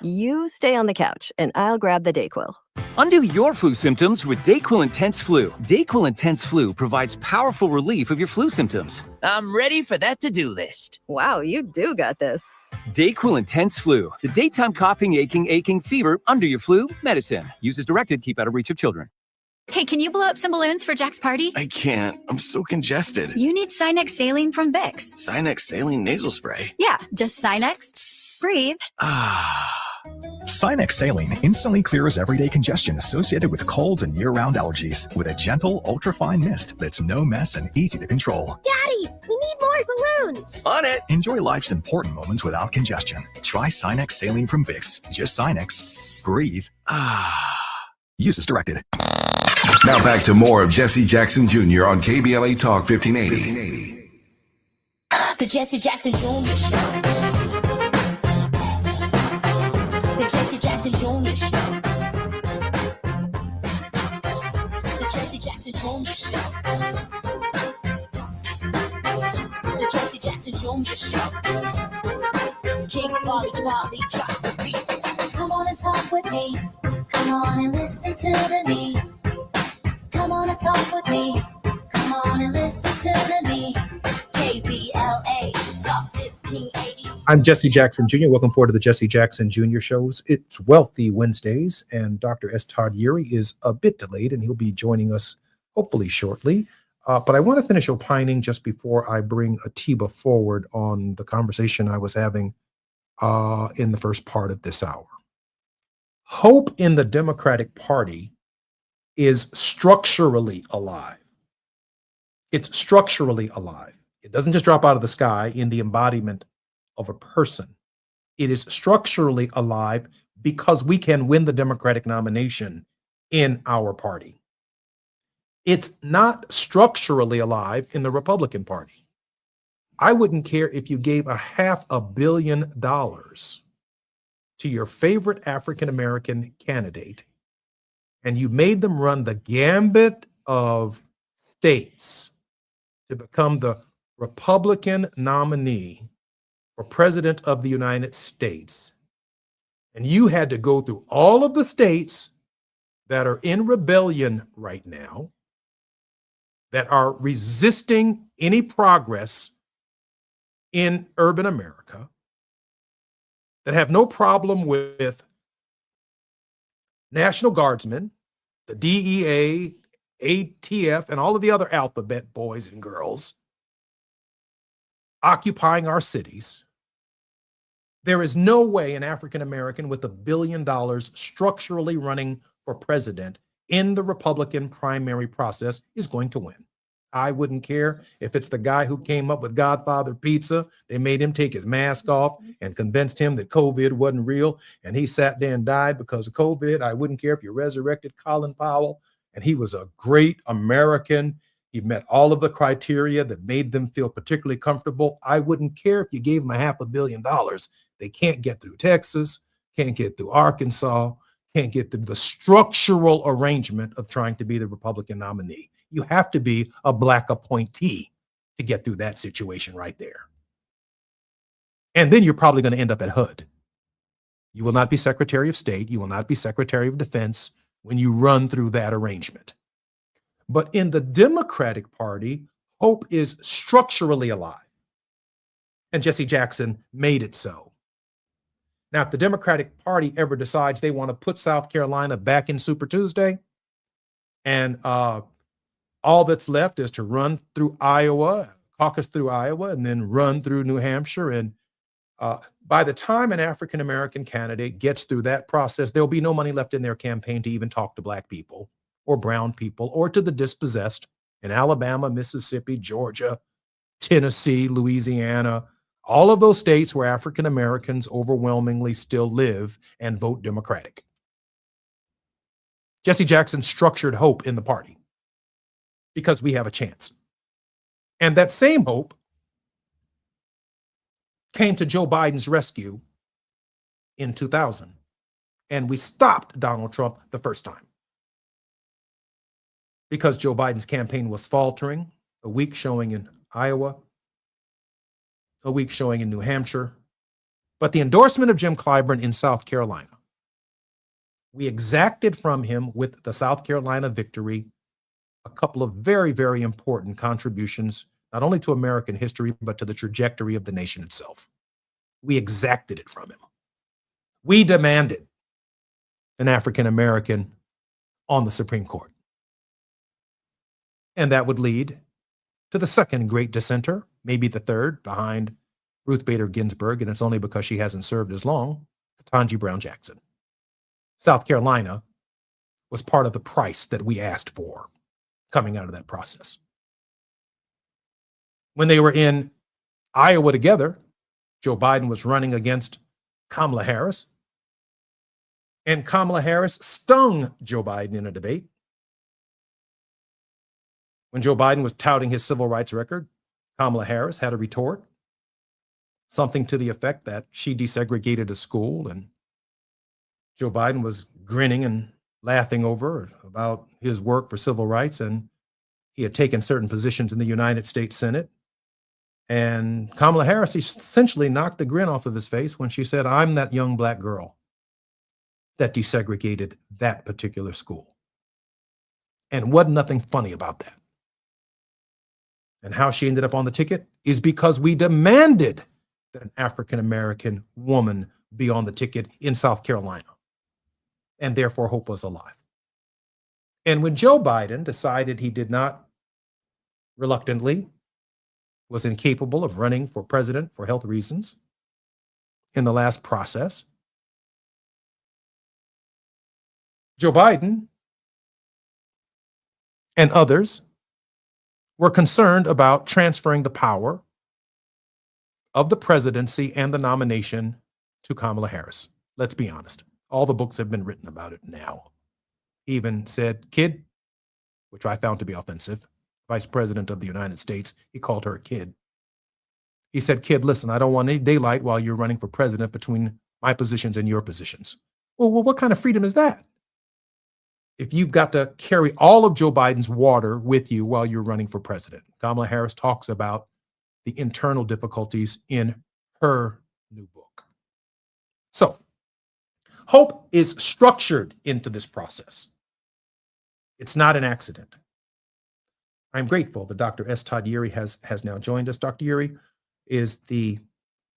You stay on the couch, and I'll grab the DayQuil. Undo your flu symptoms with DayQuil Intense Flu. DayQuil Intense Flu provides powerful relief of your flu symptoms. I'm ready for that to-do list. Wow, you do got this. DayQuil Intense Flu. The daytime coughing, aching fever under your flu medicine. Use as directed. Keep out of reach of children. Hey, can you blow up some balloons for Jack's party? I can't. I'm so congested. You need Sinex Saline from Vicks. Sinex Saline nasal spray. Yeah, just Sinex. Breathe. Sinex Saline instantly clears everyday congestion associated with colds and year-round allergies with a gentle, ultra-fine mist that's no mess and easy to control. Daddy, we need more balloons. On it. Enjoy life's important moments without congestion. Try Sinex Saline from Vicks. Just Sinex. Breathe. Use as directed. Now back to more of Jesse Jackson Jr. on KBLA Talk 1580. The Jesse Jackson Jr. Show. The Jesse Jackson Jr. Show. The Jesse Jackson Jr. Show. The Jesse Jackson Jr. Show. King Volley, drop the beat. Come on and talk with me. Come on and listen to me. Come on and talk with me. Come on and listen to me. KBLA Talk 1580. I'm Jesse Jackson Jr. Welcome forward to the Jesse Jackson Jr. shows. It's Wealthy Wednesdays, and Dr. S. Todd Urey is a bit delayed, and he'll be joining us hopefully shortly. But I want to finish opining just before I bring Atiba forward on the conversation I was having in the first part of this hour. Hope in the Democratic Party is structurally alive. It's structurally alive. It doesn't just drop out of the sky in the embodiment of a person. It is structurally alive because we can win the Democratic nomination in our party. It's not structurally alive in the Republican Party. I wouldn't care if you gave $500 million to your favorite African-American candidate and you made them run the gambit of states to become the Republican nominee for president of the United States. And you had to go through all of the states that are in rebellion right now, that are resisting any progress in urban America, that have no problem with National Guardsmen, the DEA, ATF, and all of the other alphabet boys and girls occupying our cities. There is no way an African American with $1 billion structurally running for president in the Republican primary process is going to win. I wouldn't care if it's the guy who came up with Godfather Pizza. They made him take his mask off and convinced him that COVID wasn't real, and he sat there and died because of COVID. I wouldn't care if you resurrected Colin Powell, and he was a great American. He met all of the criteria that made them feel particularly comfortable. I wouldn't care if you gave them $500 million. They can't get through Texas. can't get through Arkansas, can't get through the structural arrangement of trying to be the Republican nominee. You have to be a Black appointee to get through that situation right there. And then you're probably going to end up at HUD. You will not be Secretary of State. You will not be Secretary of Defense when you run through that arrangement. But in the Democratic Party, hope is structurally alive. And Jesse Jackson made it so. Now, if the Democratic Party ever decides they want to put South Carolina back in Super Tuesday, and all that's left is to run through Iowa, caucus through Iowa, and then run through New Hampshire. And by the time an African-American candidate gets through that process, there'll be no money left in their campaign to even talk to Black people or brown people or to the dispossessed in Alabama, Mississippi, Georgia, Tennessee, Louisiana, all of those states where African-Americans overwhelmingly still live and vote Democratic. Jesse Jackson structured hope in the party because we have a chance. And that same hope came to Joe Biden's rescue in 2000. And we stopped Donald Trump the first time because Joe Biden's campaign was faltering, a weak showing in Iowa, a weak showing in New Hampshire. But the endorsement of Jim Clyburn in South Carolina, we exacted from him with the South Carolina victory a couple of very, very important contributions, not only to American history, but to the trajectory of the nation itself. We exacted it from him. We demanded an African-American on the Supreme Court. And that would lead to the second great dissenter, maybe the third, behind Ruth Bader Ginsburg, and it's only because she hasn't served as long, Ketanji Brown Jackson. South Carolina was part of the price that we asked for coming out of that process. When they were in Iowa together, Joe Biden was running against Kamala Harris, and Kamala Harris stung Joe Biden in a debate. When Joe Biden was touting his civil rights record, Kamala Harris had a retort, something to the effect that she desegregated a school, and Joe Biden was grinning and laughing over about his work for civil rights, and he had taken certain positions in the United States Senate. And Kamala Harris essentially knocked the grin off of his face when she said, "I'm that young Black girl that desegregated that particular school." And wasn't nothing funny about that. And how she ended up on the ticket is because we demanded that an African-American woman be on the ticket in South Carolina. And therefore, hope was alive. And when Joe Biden decided he did not, reluctantly, was incapable of running for president for health reasons in the last process, Joe Biden and others were concerned about transferring the power of the presidency and the nomination to Kamala Harris. Let's be honest. All the books have been written about it now. He even said, "Kid," which I found to be offensive. Vice President of the United States, he called her a kid. He said, "Kid, listen, I don't want any daylight while you're running for president between my positions and your positions." Well, what kind of freedom is that? If you've got to carry all of Joe Biden's water with you while you're running for president. Kamala Harris talks about the internal difficulties in her new book. So, hope is structured into this process. It's not an accident. I'm grateful that Dr. S. Todd Yeary has now joined us. Dr. Yeary is the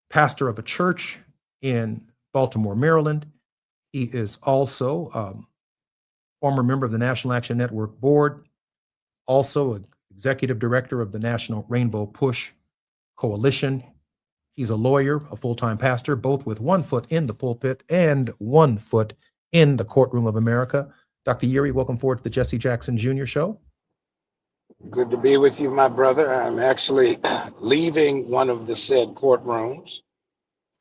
pastor of a church in Baltimore, Maryland. He is also former member of the National Action Network Board, also an executive director of the National Rainbow Push Coalition. He's a lawyer, a full-time pastor, both with one foot in the pulpit and one foot in the courtroom of America. Dr. Yeary, welcome forward to the Jesse Jackson Jr. Show. Good to be with you, my brother. I'm actually leaving one of the said courtrooms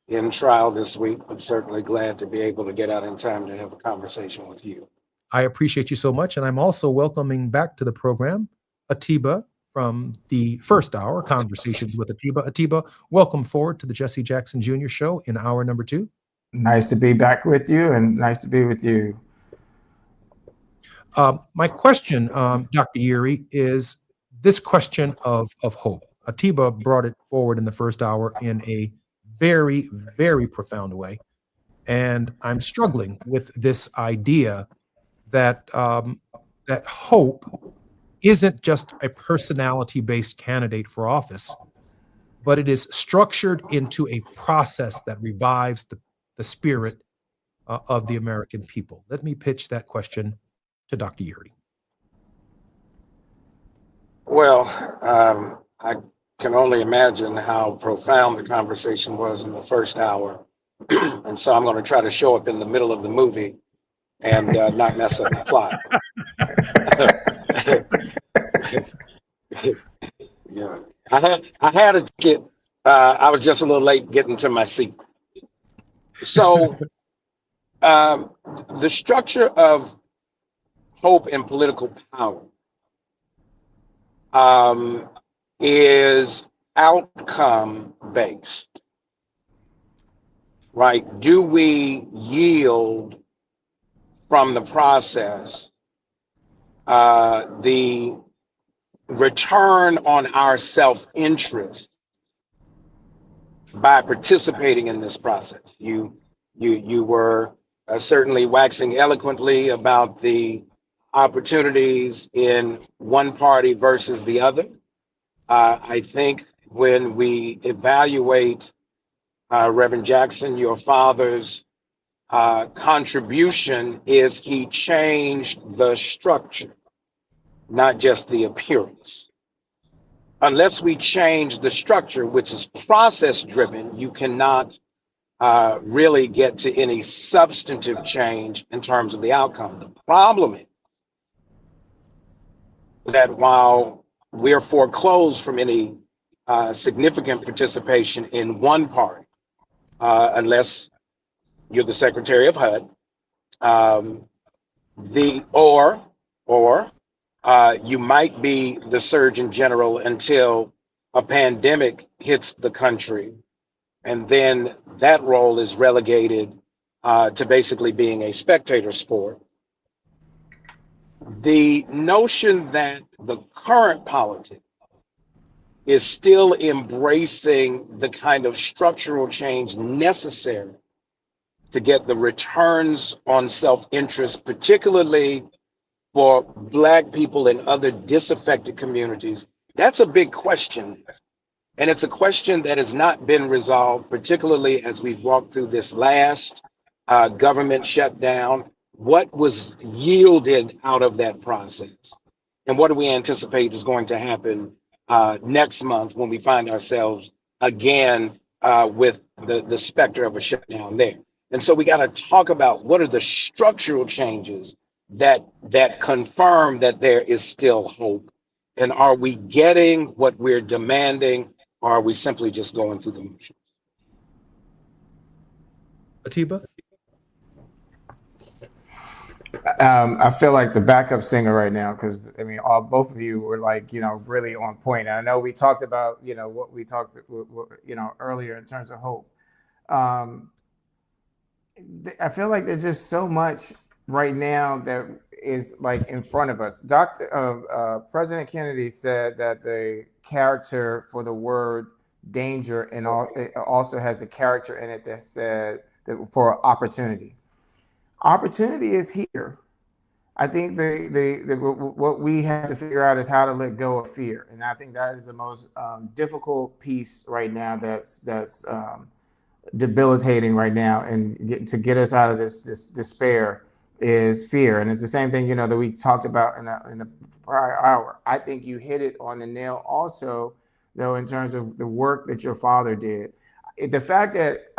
in trial this week, but certainly glad to be able to get out in time to have a conversation with you. I appreciate you so much. And I'm also welcoming back to the program Atiba from the first hour, Conversations with Atiba. Atiba, welcome forward to the Jesse Jackson Jr. Show in hour number 2. Nice to be back with you, and nice to be with you. My question, Dr. Erie, is this question of hope. Atiba brought it forward in the first hour in a very, very profound way. And I'm struggling with this idea that that hope isn't just a personality-based candidate for office, but it is structured into a process that revives the spirit of the American people. Let me pitch that question to Dr. Erie. Well, I can only imagine how profound the conversation was in the first hour. And so I'm going to try to show up in the middle of the movie and not mess up the plot. Yeah, I had a ticket. I was just a little late getting to my seat. So the structure of hope and political power is outcome based, right? Do we yield from the process the return on our self-interest by participating in this process? You were certainly waxing eloquently about the opportunities in one party versus the other. I think when we evaluate Reverend Jackson, your father's contribution is he changed the structure, not just the appearance. Unless we change the structure, which is process driven, you cannot really get to any substantive change in terms of the outcome. The problem is that while we're foreclosed from any significant participation in one party, unless you're the Secretary of HUD, or you might be the Surgeon General until a pandemic hits the country, and then that role is relegated to basically being a spectator sport. The notion that the current politics is still embracing the kind of structural change necessary to get the returns on self-interest, particularly for Black people and other disaffected communities, that's a big question. And it's a question that has not been resolved, particularly as we've walked through this last government shutdown. What was yielded out of that process? And what do we anticipate is going to happen next month when we find ourselves again with the specter of a shutdown there? And so we got to talk about what are the structural changes that confirm that there is still hope. And are we getting what we're demanding, or are we simply just going through the motions? Atiba? I feel like the backup singer right now, because I mean, both of you were like, really on point. And I know we talked about, what we talked, earlier in terms of hope. I feel like there's just so much right now that is like in front of us. President Kennedy said that the character for the word danger and it also has a character in it that said that for opportunity. Opportunity is here. I think what we have to figure out is how to let go of fear, and I think that is the most difficult piece right now. That's debilitating right now, and to get us out of this despair is fear. And it's the same thing, that we talked about in the prior hour. I think you hit it on the nail also, though, in terms of the work that your father did. The fact that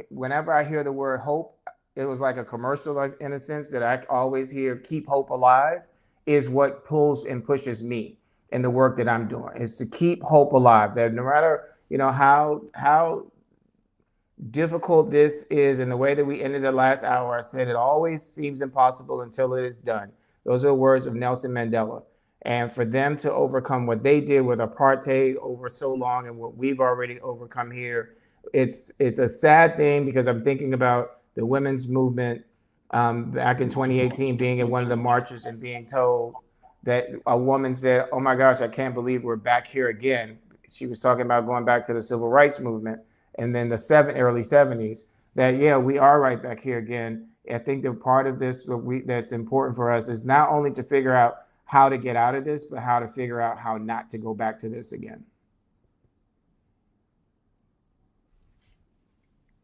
whenever I hear the word hope, it was like a commercial in a sense that I always hear, keep hope alive, is what pulls and pushes me in the work that I'm doing, is to keep hope alive. That no matter, how difficult this is, and the way that we ended the last hour, I said it always seems impossible until it is done. Those are words of Nelson Mandela. And for them to overcome what they did with apartheid over so long and what we've already overcome here, it's a sad thing because I'm thinking about the women's movement back in 2018, being at one of the marches and being told that a woman said, "Oh my gosh, I can't believe we're back here again." She was talking about going back to the civil rights movement and then the early 70s. That yeah, we are right back here again. I think that part of this that's important for us is not only to figure out how to get out of this, but how to figure out how not to go back to this again.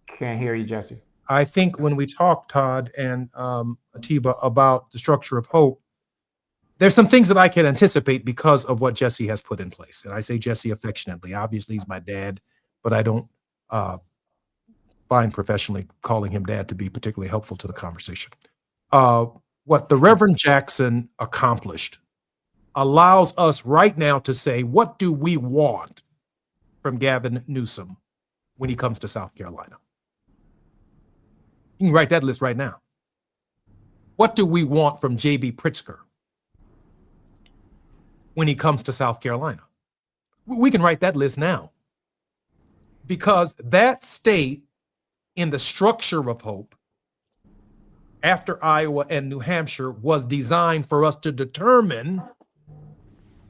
Can't hear you, Jesse. I think when we talk, Todd and Atiba, about the structure of hope, there's some things that I can anticipate because of what Jesse has put in place. And I say Jesse affectionately. Obviously, he's my dad, but I don't find professionally calling him dad to be particularly helpful to the conversation. What the Reverend Jackson accomplished allows us right now to say, what do we want from Gavin Newsom when he comes to South Carolina? You can write that list right now. What do we want from J.B. Pritzker when he comes to South Carolina? We can write that list now. Because that state, in the structure of hope, after Iowa and New Hampshire, was designed for us to determine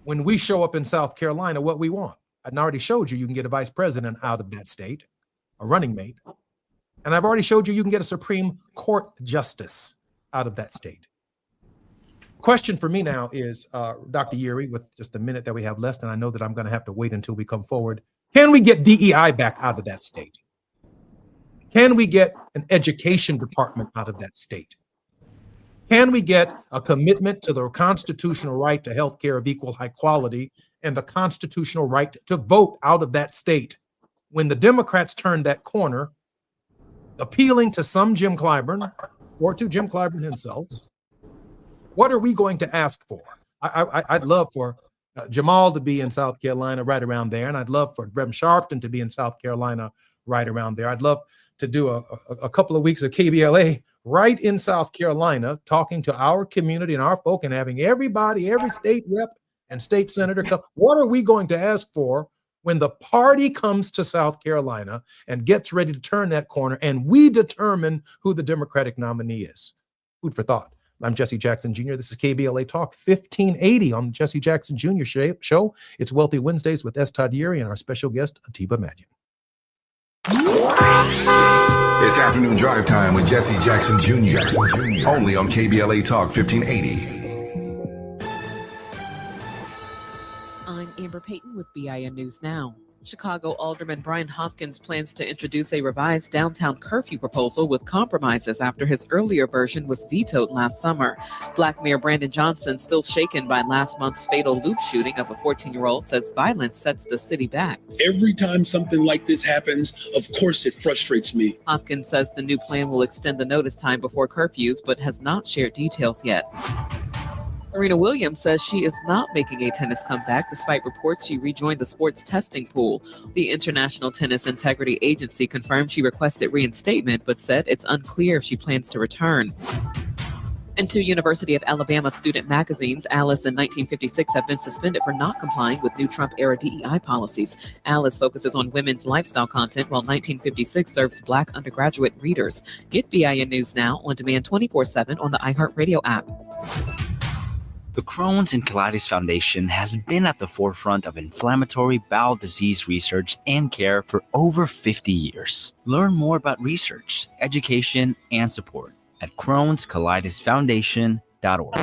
when we show up in South Carolina what we want. I already showed you can get a vice president out of that state, a running mate. And I've already showed you can get a Supreme Court justice out of that state. Question for me now is, Dr. Yuri, with just the minute that we have left, and I know that I'm going to have to wait until we come forward, can we get DEI back out of that state? Can we get an education department out of that state? Can we get a commitment to the constitutional right to health care of equal high quality and the constitutional right to vote out of that state? When the Democrats turned that corner, appealing to some Jim Clyburn or to Jim Clyburn himself, what are we going to ask for? I'd love for Jamal to be in South Carolina right around there, and I'd love for Brem Sharpton to be in South Carolina right around there. I'd love to do a couple of weeks of KBLA right in South Carolina, talking to our community and our folk and having everybody, every state rep and state senator come. What are we going to ask for when the party comes to South Carolina and gets ready to turn that corner and we determine who the Democratic nominee is? Food for thought. I'm Jesse Jackson Jr. This is KBLA Talk 1580 on the Jesse Jackson Jr. show. It's Wealthy Wednesdays with S. Todd Yuri and our special guest, Atiba Madian. It's afternoon drive time with Jesse Jackson Jr. Only on KBLA Talk 1580. I'm Amber Payton with BIN News Now. Chicago Alderman Brian Hopkins plans to introduce a revised downtown curfew proposal with compromises after his earlier version was vetoed last summer. Black Mayor Brandon Johnson, still shaken by last month's fatal loop shooting of a 14-year-old, says violence sets the city back. Every time something like this happens, of course it frustrates me. Hopkins says the new plan will extend the notice time before curfews, but has not shared details yet. Serena Williams says she is not making a tennis comeback despite reports she rejoined the sports testing pool. The International Tennis Integrity Agency confirmed she requested reinstatement, but said it's unclear if she plans to return. And two University of Alabama student magazines, Alice and 1956, have been suspended for not complying with new Trump-era DEI policies. Alice focuses on women's lifestyle content, while 1956 serves Black undergraduate readers. Get BIN News Now on demand 24/7 on the iHeartRadio app. The Crohn's and Colitis Foundation has been at the forefront of inflammatory bowel disease research and care for over 50 years. Learn more about research, education, and support at Crohn'sColitisFoundation.org.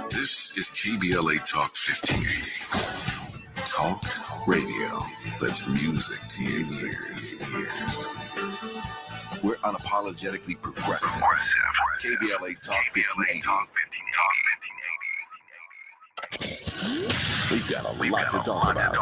This is KBLA Talk 1580. Talk radio. That's music to your ears. We're unapologetically progressive. KBLA Talk 1580. We've got a lot to talk about.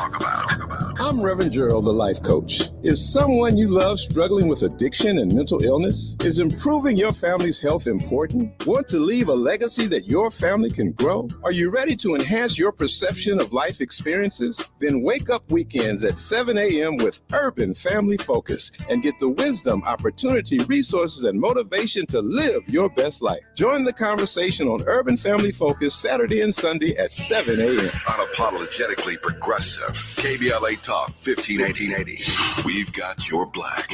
I'm Reverend Gerald, the life coach. Is someone you love struggling with addiction and mental illness? Is improving your family's health important? Want to leave a legacy that your family can grow? Are you ready to enhance your perception of life experiences? Then wake up weekends at 7 a.m. with Urban Family Focus and get the wisdom, opportunity, resources, and motivation to live your best life. Join the conversation on Urban Family Focus Saturday and Sunday at 7 a.m. Unapologetically progressive. KBLA Talk 1580. We've got your black.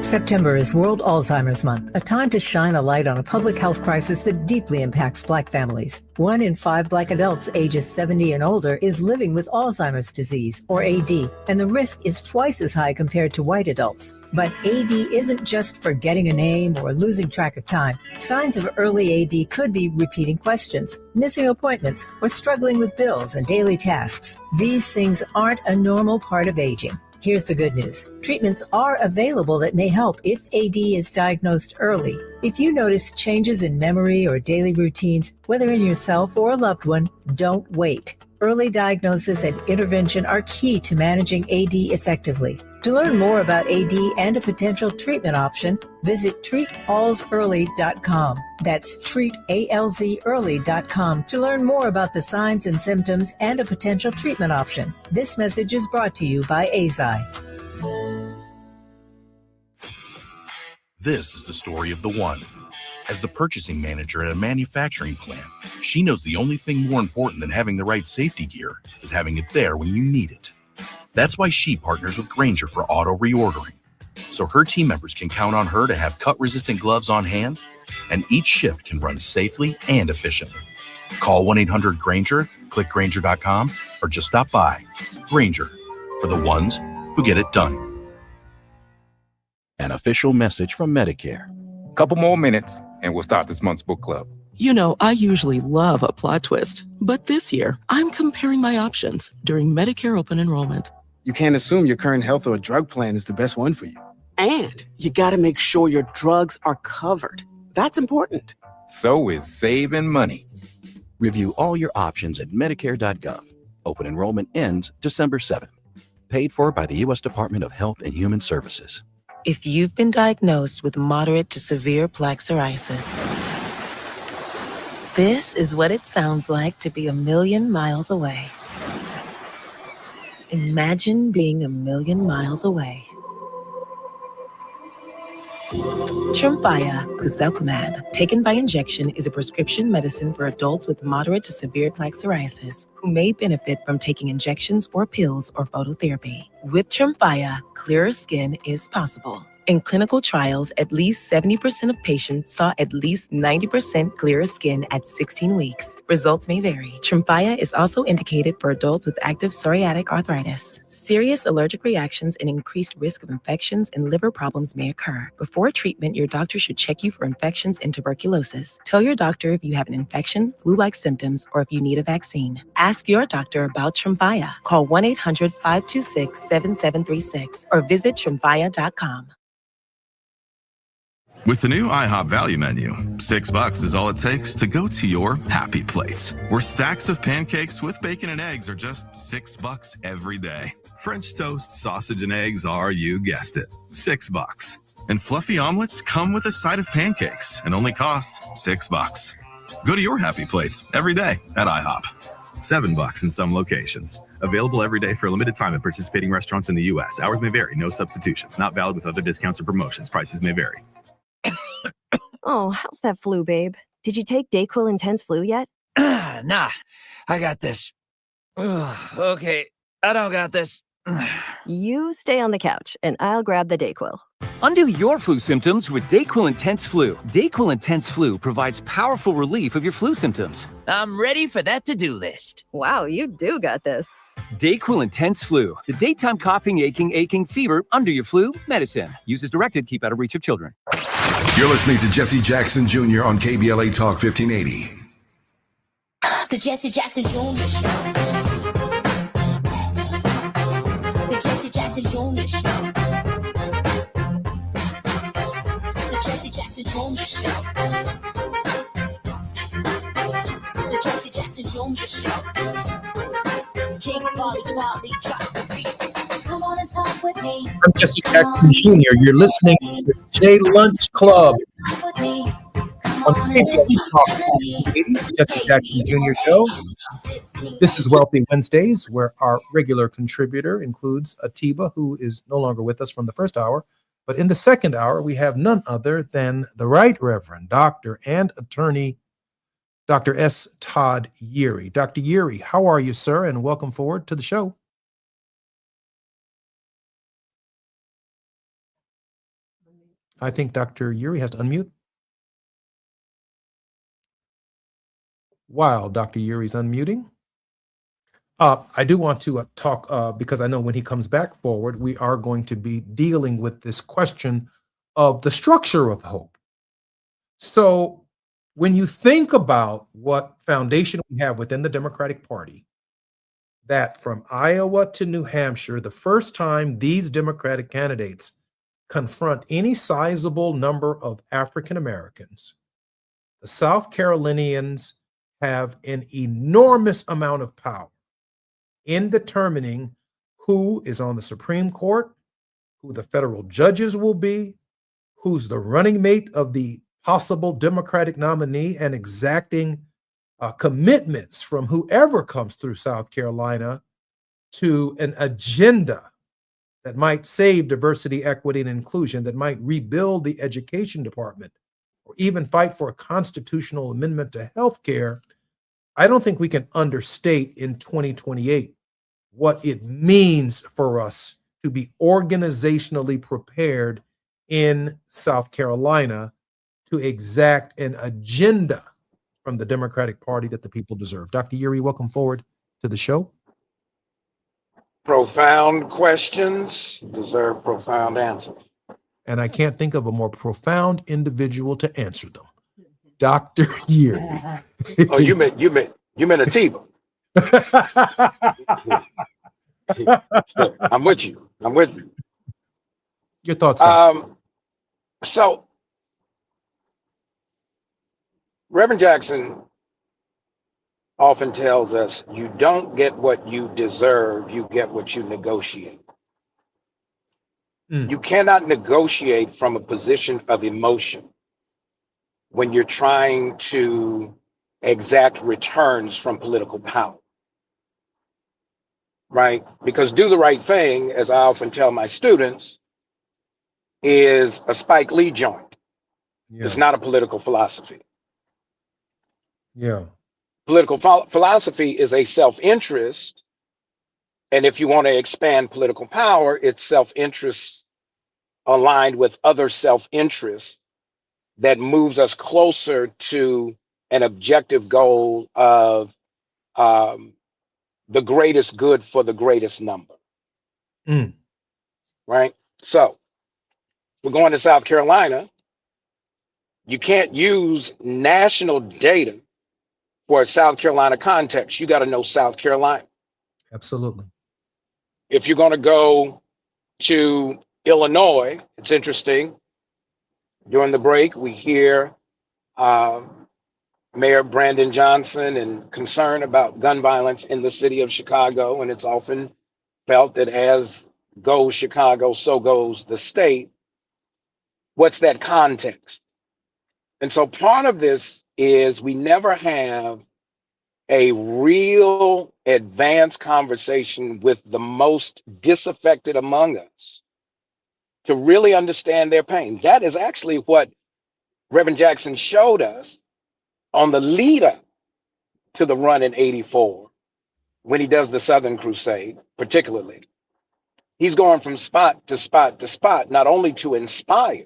September is World Alzheimer's Month, a time to shine a light on a public health crisis that deeply impacts Black families. 1 in 5 Black adults ages 70 and older is living with Alzheimer's disease, or AD, and the risk is twice as high compared to white adults. But AD isn't just forgetting a name or losing track of time. Signs of early AD could be repeating questions, missing appointments, or struggling with bills and daily tasks. These things aren't a normal part of aging. Here's the good news. Treatments are available that may help if AD is diagnosed early. If you notice changes in memory or daily routines, whether in yourself or a loved one, don't wait. Early diagnosis and intervention are key to managing AD effectively. To learn more about AD and a potential treatment option, visit treatalsearly.com. That's treatalzearly.com to learn more about the signs and symptoms and a potential treatment option. This message is brought to you by AZI. This is the story of the one. As the purchasing manager at a manufacturing plant, she knows the only thing more important than having the right safety gear is having it there when you need it. That's why she partners with Grainger for auto reordering, so her team members can count on her to have cut-resistant gloves on hand, and each shift can run safely and efficiently. Call 1-800-GRAINGER, click Grainger.com, or just stop by. Grainger, for the ones who get it done. An official message from Medicare. Couple more minutes, and we'll start this month's book club. You know, I usually love a plot twist, but this year, I'm comparing my options during Medicare open enrollment. You can't assume your current health or drug plan is the best one for you. And you got to make sure your drugs are covered. That's important. So is saving money. Review all your options at Medicare.gov. Open enrollment ends December 7th. Paid for by the U.S. Department of Health and Human Services. If you've been diagnosed with moderate to severe plaque psoriasis, this is what it sounds like to be 1,000,000 miles away. Imagine being 1,000,000 miles away. Tremfya guselkumab, taken by injection, is a prescription medicine for adults with moderate to severe plaque psoriasis who may benefit from taking injections or pills or phototherapy. With Tremfya, clearer skin is possible. In clinical trials, at least 70% of patients saw at least 90% clearer skin at 16 weeks. Results may vary. Tremfya is also indicated for adults with active psoriatic arthritis. Serious allergic reactions and increased risk of infections and liver problems may occur. Before treatment, your doctor should check you for infections and tuberculosis. Tell your doctor if you have an infection, flu-like symptoms, or if you need a vaccine. Ask your doctor about Tremfya. Call 1-800-526-7736 or visit tremfya.com. With the new IHOP value menu, $6 is all it takes to go to your happy place, where stacks of pancakes with bacon and eggs are just $6 every day. French toast, sausage, and eggs are, you guessed it, $6. And fluffy omelets come with a side of pancakes and only cost $6. Go to your happy plates every day at IHOP. $7 in some locations. Available every day for a limited time at participating restaurants in the U.S. Hours may vary. No substitutions. Not valid with other discounts or promotions. Prices may vary. Oh, how's that flu, babe? Did you take DayQuil Intense Flu yet? Nah, I got this. Ugh, okay, I don't got this. You stay on the couch, and I'll grab the DayQuil. Undo your flu symptoms with DayQuil Intense Flu. DayQuil Intense Flu provides powerful relief of your flu symptoms. I'm ready for that to-do list. Wow, you do got this. DayQuil Intense Flu. The daytime coughing, aching fever, under your flu medicine. Use as directed. Keep out of reach of children. You're listening to Jesse Jackson Jr. on KBLA Talk 1580. The Jesse Jackson Jr. Show. The Jesse Jackson Jr. Show. The Jesse Jackson Jr. Show. The Jesse Jackson Junior Show. King Volley, drop the beat. Come on and talk with me. I'm Jesse Jackson Jr. You're listening to the J Lunch Club on KBLE Talk 1580, Jesse Jackson Jr. Show. This is Wealthy Wednesdays, where our regular contributor includes Atiba, who is no longer with us from the first hour. But in the second hour, we have none other than the Right Reverend Dr. and attorney, Dr. S. Todd Yeary. Dr. Yeary, how are you, sir? And welcome forward to the show. I think Dr. Yeary has to unmute. While Dr. Yeary's unmuting, I do want to talk, because I know when he comes back forward, we are going to be dealing with this question of the structure of hope. So when you think about what foundation we have within the Democratic Party, that from Iowa to New Hampshire, the first time these Democratic candidates confront any sizable number of African Americans, the South Carolinians have an enormous amount of power in determining who is on the Supreme Court, who the federal judges will be, who's the running mate of the possible Democratic nominee, and exacting commitments from whoever comes through South Carolina to an agenda that might save diversity, equity, and inclusion, that might rebuild the education department, or even fight for a constitutional amendment to health care. I don't think we can understate in 2028 what it means for us to be organizationally prepared in South Carolina to exact an agenda from the Democratic Party that the people deserve. Dr. Yeary, welcome forward to the show. Profound questions deserve profound answers. And I can't think of a more profound individual to answer them. Dr. Yeary. Oh, you meant Atiba. I'm with you. Your thoughts? So Reverend Jackson often tells us, you don't get what you deserve, you get what you negotiate. You cannot negotiate from a position of emotion when you're trying to exact returns from political power, right? Because do the right thing, as I often tell my students, is a Spike Lee joint. Yeah. It's not a political philosophy. Yeah. Political philosophy is a self-interest. And if you want to expand political power, it's self-interest aligned with other self-interest that moves us closer to an objective goal of the greatest good for the greatest number. Right? So we're going to South Carolina. You can't use national data for a South Carolina context. You got to know South Carolina. Absolutely. If you're going to go to Illinois, it's interesting. During the break, we hear Mayor Brandon Johnson and concern about gun violence in the city of Chicago. And it's often felt that as goes Chicago, so goes the state. What's that context? And so part of this is we never have a real advanced conversation with the most disaffected among us to really understand their pain. That is actually what Reverend Jackson showed us on the lead up to the run in '84, when he does the Southern Crusade, particularly. He's going from spot to spot to spot, not only to inspire,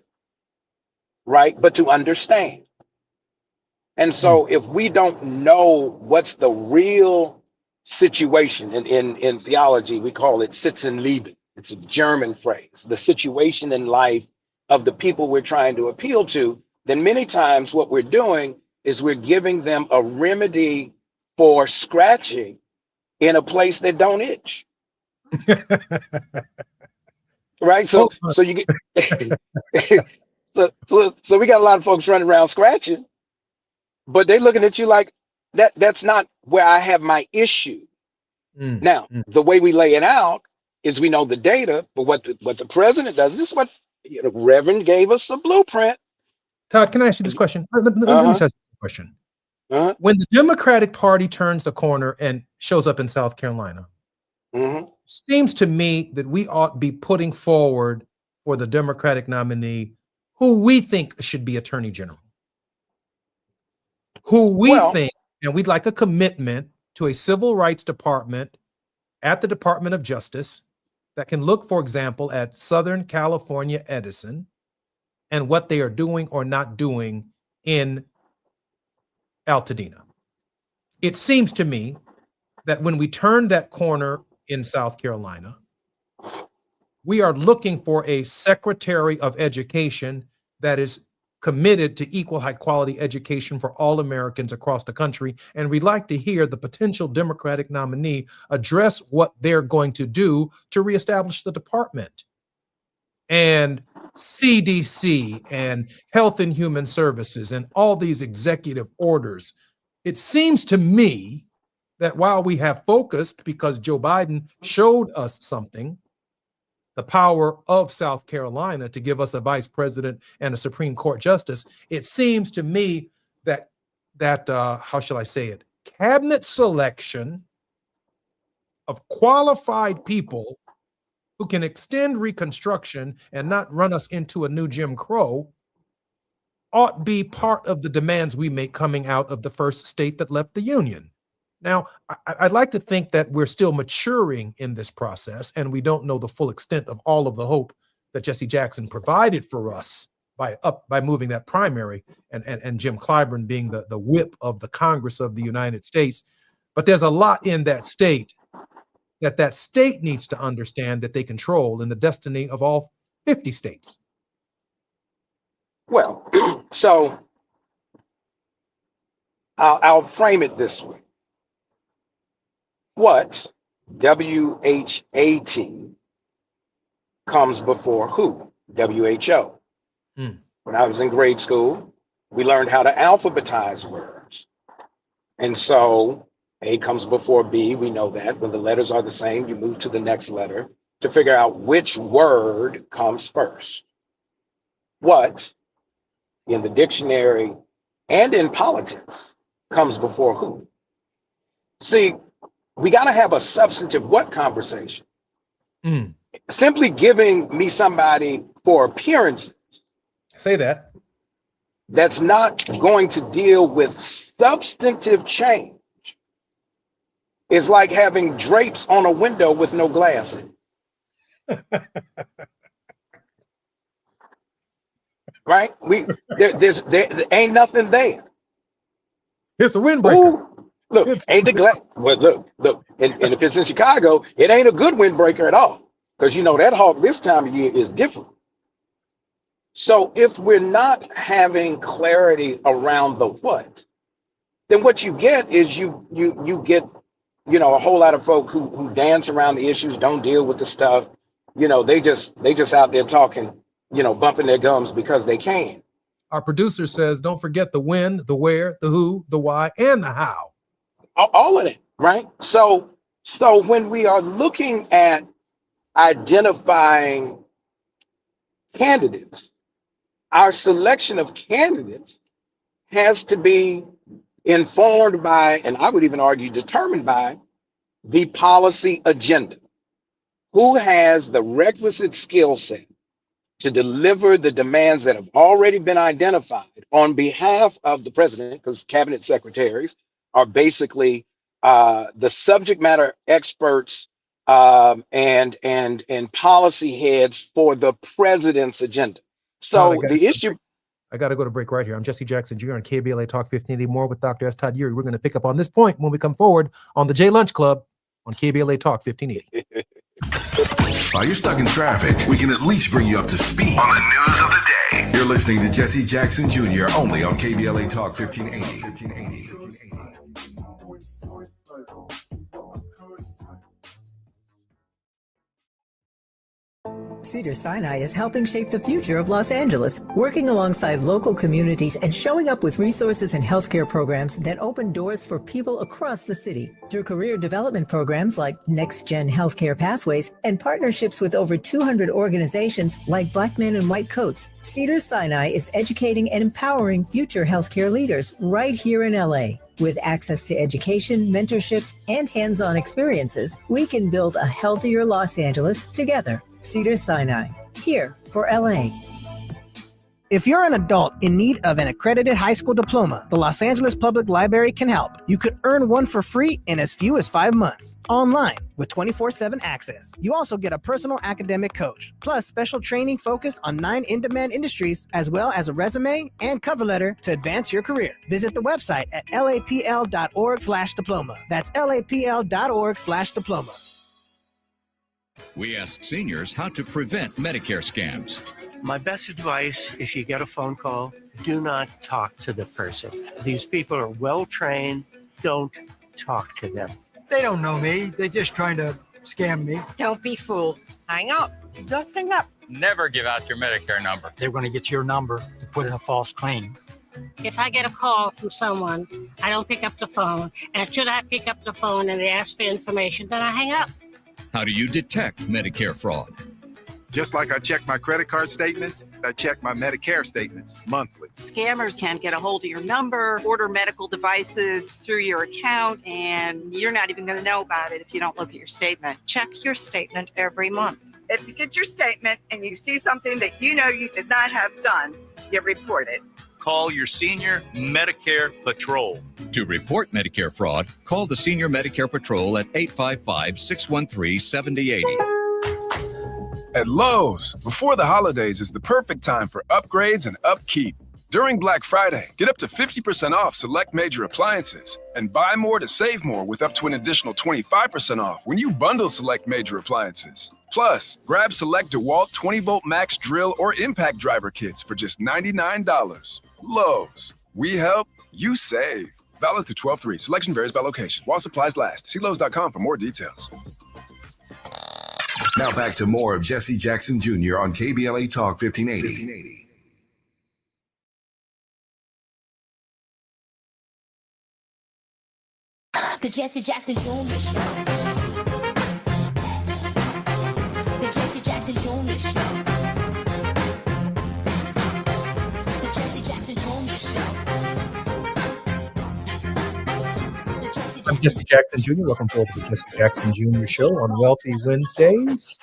right, but to understand. And so if we don't know what's the real situation, in theology, we call it Sitzenleben. It's a German phrase, the situation in life of the people we're trying to appeal to, then many times what we're doing is we're giving them a remedy for scratching in a place that don't itch. Right? So you get so we got a lot of folks running around scratching, but they looking at you like, That's not where I have my issue. Now, the way we lay it out is we know the data, but what the president does, this is what Reverend gave us a blueprint. Todd, can I ask you this question? Let me ask you a question. When the Democratic Party turns the corner and shows up in South Carolina, seems to me that we ought to be putting forward for the Democratic nominee who we think should be Attorney General, who we think, and we'd like a commitment to a civil rights department at the Department of Justice that can look, for example, at Southern California Edison and what they are doing or not doing in Altadena. It seems to me that when we turn that corner in South Carolina, we are looking for a Secretary of Education that is committed to equal high quality education for all Americans across the country. And we'd like to hear the potential Democratic nominee address what they're going to do to reestablish the department. And CDC and Health and Human Services and all these executive orders. It seems to me that while we have focused, because Joe Biden showed us something, the power of South Carolina to give us a vice president and a Supreme Court justice, it seems to me that how shall I say it, cabinet selection of qualified people who can extend Reconstruction and not run us into a new Jim Crow ought be part of the demands we make coming out of the first state that left the Union. Now, I'd like to think that we're still maturing in this process, and we don't know the full extent of all of the hope that Jesse Jackson provided for us by moving that primary and Jim Clyburn being the whip of the Congress of the United States. But there's a lot in that state that state needs to understand that they control in the destiny of all 50 states. Well, so I'll frame it this way. What WHAT comes before who? WHO. When I was in grade school, we learned how to alphabetize words. And so A comes before B. We know that. When the letters are the same, you move to the next letter to figure out which word comes first. What in the dictionary and in politics comes before who? See, we got to have a substantive what conversation. Simply giving me somebody for appearances. Say that. That's not going to deal with substantive change. It's like having drapes on a window with no glass in it. Right? There ain't nothing there. It's a windbreaker. Look, ain't the glass. Well, look, and if it's in Chicago, it ain't a good windbreaker at all, because you know that hawk this time of year is different. So if we're not having clarity around the what, then what you get is you get a whole lot of folk who dance around the issues, don't deal with the stuff. They just out there talking, bumping their gums because they can. Our producer says, don't forget the when, the where, the who, the why, and the how. All of it, right? So when we are looking at identifying candidates, our selection of candidates has to be informed by, and I would even argue determined by, the policy agenda. Who has the requisite skill set to deliver the demands that have already been identified on behalf of the president, because cabinet secretaries are basically the subject matter experts and policy heads for the president's agenda. So the issue. I got to go to break right here. I'm Jesse Jackson Jr. on KBLA Talk 1580. More with Dr. S. Todd Urey. We're going to pick up on this point when we come forward on the J Lunch Club on KBLA Talk 1580. While you're stuck in traffic, we can at least bring you up to speed on the news of the day. You're listening to Jesse Jackson Jr. only on KBLA Talk 1580. Cedars-Sinai is helping shape the future of Los Angeles, working alongside local communities and showing up with resources and healthcare programs that open doors for people across the city. Through career development programs like Next Gen Healthcare Pathways and partnerships with over 200 organizations like Black Men in White Coats, Cedars-Sinai is educating and empowering future healthcare leaders right here in LA. With access to education, mentorships, and hands-on experiences, we can build a healthier Los Angeles together. Cedars-Sinai, here for LA. If you're an adult in need of an accredited high school diploma, the Los Angeles Public Library can help. You could earn one for free in as few as 5 months, online with 24/7 access. You also get a personal academic coach, plus special training focused on 9 in-demand industries, as well as a resume and cover letter to advance your career. Visit the website at lapl.org/diploma. That's lapl.org/diploma. We ask seniors how to prevent Medicare scams. My best advice, if you get a phone call, do not talk to the person. These people are well-trained. Don't talk to them. They don't know me. They're just trying to scam me. Don't be fooled. Hang up. Just hang up. Never give out your Medicare number. They're going to get your number to put in a false claim. If I get a call from someone, I don't pick up the phone. And should I pick up the phone and they ask for information, then I hang up. How do you detect Medicare fraud? Just like I check my credit card statements, I check my Medicare statements monthly. Scammers can get a hold of your number, order medical devices through your account, and you're not even going to know about it if you don't look at your statement. Check your statement every month. If you get your statement and you see something that you know you did not have done, you report it. Call your senior Medicare Patrol. To report Medicare fraud, call the Senior Medicare Patrol at 855-613-7080. At Lowe's, before the holidays is the perfect time for upgrades and upkeep. During Black Friday, get up to 50% off select major appliances and buy more to save more with up to an additional 25% off when you bundle select major appliances. Plus, grab select DeWalt 20-volt max drill or impact driver kits for just $99. Lowe's, we help, you save. Valid through 12/3. Selection varies by location. While supplies last. See Lowe's.com for more details. Now back to more of Jesse Jackson Jr. on KBLA Talk 1580. The Jesse Jackson Jr. Show. The Jesse Jackson Jr. Show. The Jesse Jackson Jr. Show. I'm Jesse Jackson Jr. Welcome forward to the Jesse Jackson Jr. Show on Wealthy Wednesdays.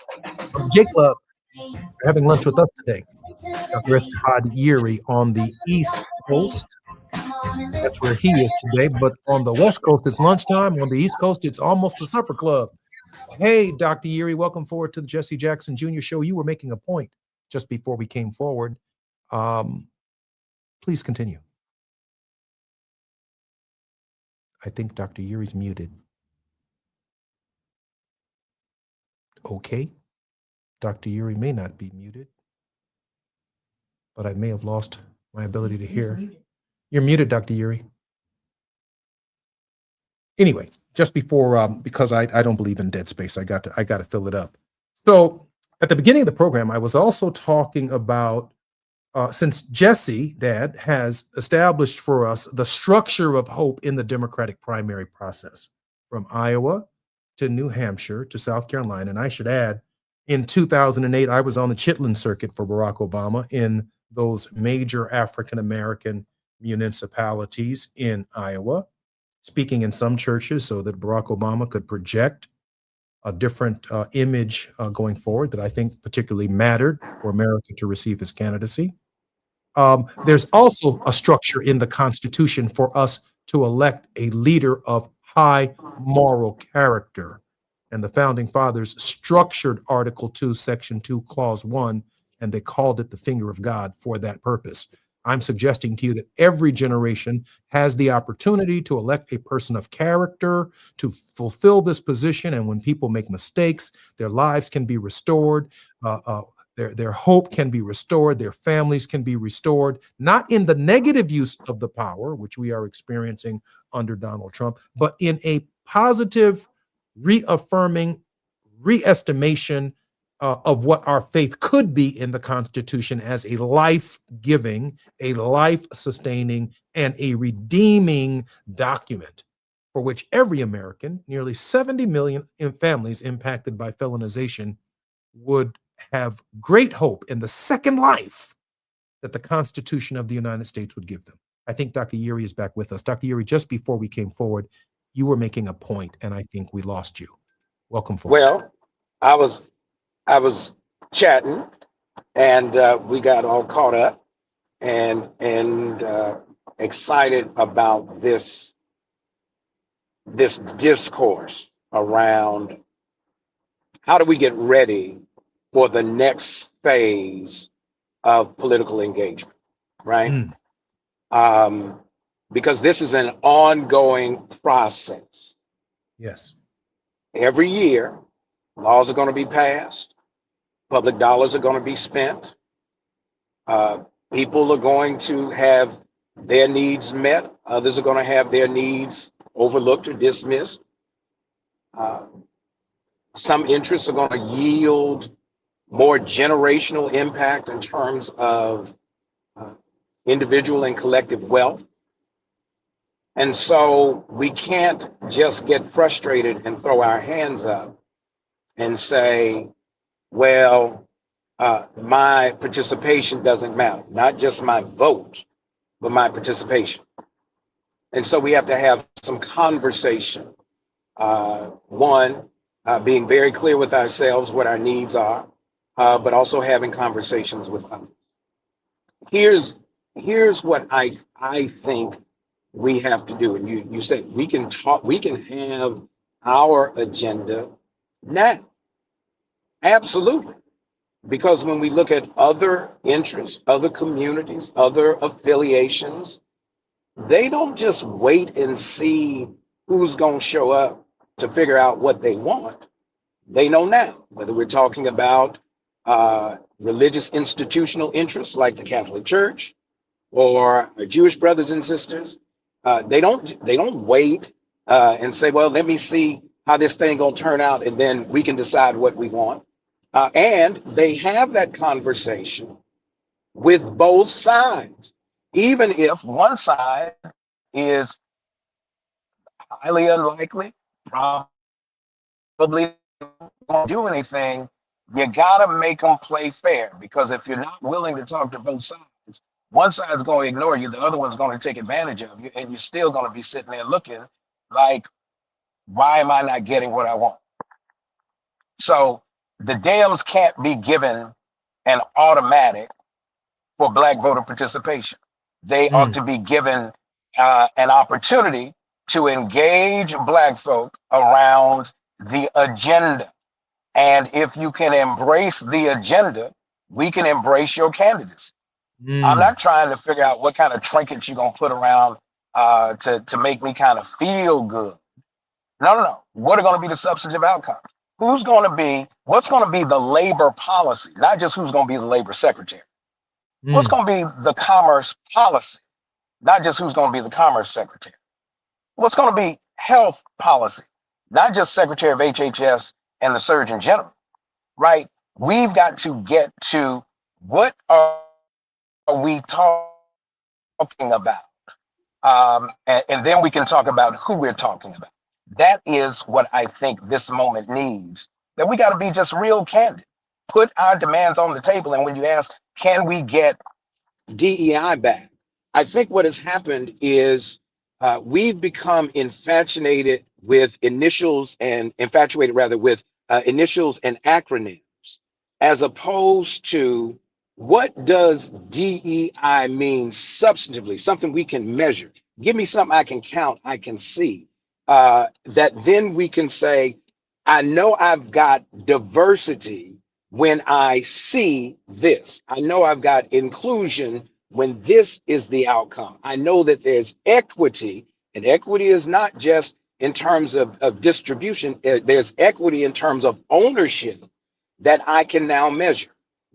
From J Club, you're having lunch with us today. Dr. Todd Yeary on the East Coast. That's where he is today. But on the West Coast, it's lunchtime. On the East Coast, it's almost the supper club. Hey, Dr. Yeary, welcome forward to the Jesse Jackson Jr. Show. You were making a point just before we came forward. Please continue. I think Dr. Yeary's muted. Okay. Dr. Yeary may not be muted, but I may have lost my ability to hear. You're muted, Dr. Yeary. Anyway, just before, because I don't believe in dead space, I got to fill it up. So at the beginning of the program, I was also talking about since Jesse, Dad, has established for us the structure of hope in the Democratic primary process, from Iowa to New Hampshire to South Carolina. And I should add, in 2008, I was on the Chitlin circuit for Barack Obama in those major African-American municipalities in Iowa, speaking in some churches so that Barack Obama could project a different image going forward that I think particularly mattered for America to receive his candidacy. There's also a structure in the Constitution for us to elect a leader of high moral character. And the Founding Fathers structured Article 2, Section 2, Clause 1, and they called it the finger of God for that purpose. I'm suggesting to you that every generation has the opportunity to elect a person of character to fulfill this position. And when people make mistakes, their lives can be restored. Their hope can be restored. Their families can be restored, not in the negative use of the power, which we are experiencing under Donald Trump, but in a positive, reaffirming, re-estimation, of what our faith could be in the Constitution as a life-giving, a life-sustaining, and a redeeming document for which every American, nearly 70 million families impacted by felonization, would have great hope in the second life that the Constitution of the United States would give them. I think Dr. Yuri is back with us. Dr. Yuri, just before we came forward, you were making a point, and I think we lost you. Welcome forward. Well, I was chatting, and we got all caught up and excited about this discourse around how do we get ready for the next phase of political engagement, right? Because this is an ongoing process. Yes. Every year, laws are going to be passed. Public dollars are going to be spent. People are going to have their needs met. Others are going to have their needs overlooked or dismissed. Some interests are going to yield more generational impact in terms of individual and collective wealth. And so we can't just get frustrated and throw our hands up and say, well, my participation doesn't matter, not just my vote, but my participation. And so we have to have some conversation. One, being very clear with ourselves what our needs are, but also having conversations with others. Here's what I think we have to do. And you said we can talk, we can have our agenda now. Absolutely. Because when we look at other interests, other communities, other affiliations, they don't just wait and see who's going to show up to figure out what they want. They know now, whether we're talking about religious institutional interests like the Catholic Church or our Jewish brothers and sisters. They don't wait and say, well, let me see how this thing gonna turn out, and then we can decide what we want. And they have that conversation with both sides, even if one side is highly unlikely, probably won't do anything. You gotta make them play fair, because if you're not willing to talk to both sides, one side's going to ignore you, the other one's going to take advantage of you, and you're still going to be sitting there looking like, why am I not getting what I want? So the Dems can't be given an automatic for Black voter participation. They ought to be given an opportunity to engage Black folk around the agenda. And if you can embrace the agenda, we can embrace your candidacy. I'm not trying to figure out what kind of trinkets you're going to put around to make me kind of feel good. No. What are going to be the substantive outcomes? What's going to be the labor policy? Not just who's going to be the labor secretary. What's going to be the commerce policy? Not just who's going to be the commerce secretary. What's going to be health policy? Not just secretary of HHS and the surgeon general, right? We've got to get to what are we talking about? And then we can talk about who we're talking about. That is what I think this moment needs, that we got to be just real candid, put our demands on the table. And when you ask, can we get DEI back? I think what has happened is we've become infatuated with initials and acronyms, as opposed to what does DEI mean substantively, something we can measure. Give me something I can count, I can see, that then we can say, I know I've got diversity when I see this. I know I've got inclusion when this is the outcome. I know that there's equity, and equity is not just in terms of distribution. There's equity in terms of ownership that I can now measure.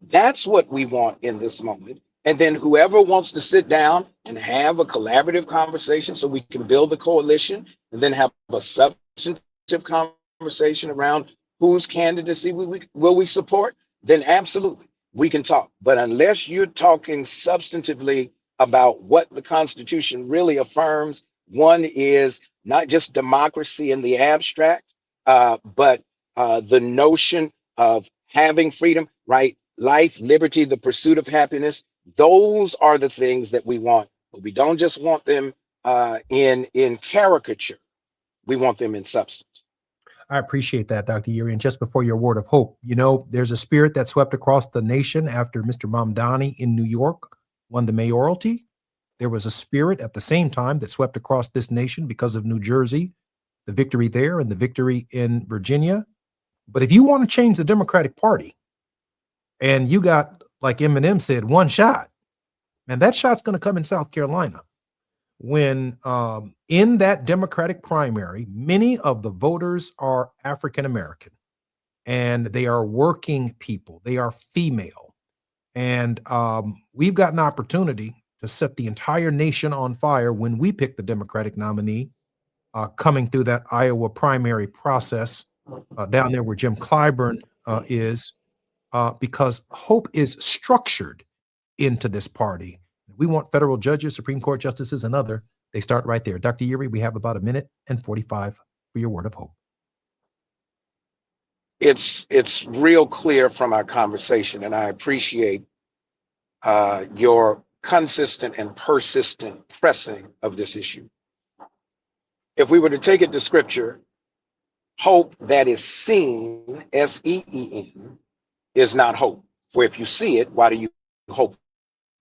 That's what we want in this moment. And then whoever wants to sit down and have a collaborative conversation so we can build a coalition and then have a substantive conversation around whose candidacy will we support, then absolutely we can talk. But unless you're talking substantively about what the Constitution really affirms, one is not just democracy in the abstract, but the notion of having freedom, right? Life, liberty, the pursuit of happiness. Those are the things that we want. But we don't just want them in caricature. We want them in substance. I appreciate that, Dr. Uri. And just before your word of hope, you know, there's a spirit that swept across the nation after Mr. Mamdani in New York won the mayoralty. There was a spirit at the same time that swept across this nation because of New Jersey, the victory there and the victory in Virginia. But if you want to change the Democratic Party and you got, like Eminem said, one shot, and that shot's going to come in South Carolina. When in that Democratic primary, many of the voters are African American and they are working people. They are female. And we've got an opportunity to set the entire nation on fire when we pick the Democratic nominee coming through that Iowa primary process down there where Jim Clyburn is, because hope is structured into this party. We want federal judges, Supreme Court justices, and other. They start right there. Dr. Uri, we have about 1:45 for your word of hope. It's real clear from our conversation, and I appreciate your consistent and persistent pressing of this issue. If we were to take it to scripture, hope that is seen, S-E-E-N, is not hope. For if you see it, why do you hope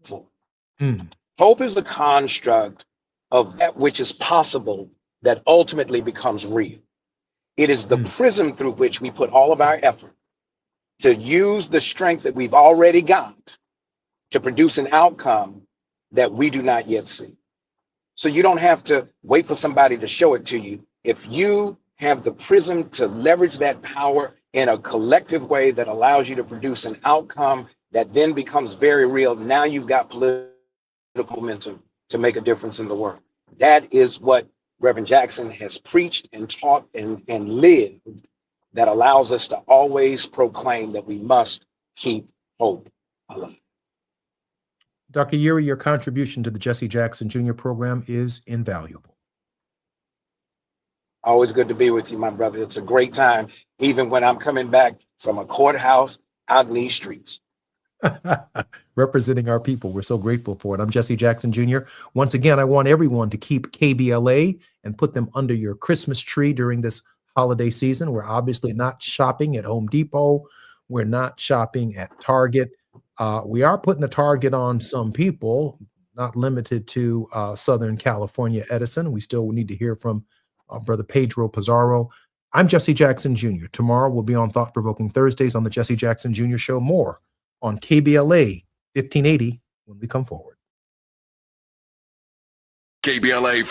for? Hope is a construct of that which is possible that ultimately becomes real. It is the prism through which we put all of our effort to use the strength that we've already got to produce an outcome that we do not yet see. So you don't have to wait for somebody to show it to you. If you have the prism to leverage that power in a collective way that allows you to produce an outcome that then becomes very real, now you've got political momentum to make a difference in the world. That is what Reverend Jackson has preached and taught and lived, that allows us to always proclaim that we must keep hope alive. Dr. Uri, your contribution to the Jesse Jackson Jr. program is invaluable. Always good to be with you, my brother. It's a great time, even when I'm coming back from a courthouse out in these streets. Representing our people. We're so grateful for it. I'm Jesse Jackson Jr. Once again, I want everyone to keep KBLA and put them under your Christmas tree during this holiday season. We're obviously not shopping at Home Depot. We're not shopping at Target. We are putting the target on some people, not limited to Southern California Edison. We still need to hear from Brother Pedro Pizarro. I'm Jesse Jackson Jr. Tomorrow we'll be on Thought Provoking Thursdays on the Jesse Jackson Jr. Show. More on KBLA 1580 when we come forward. KBLA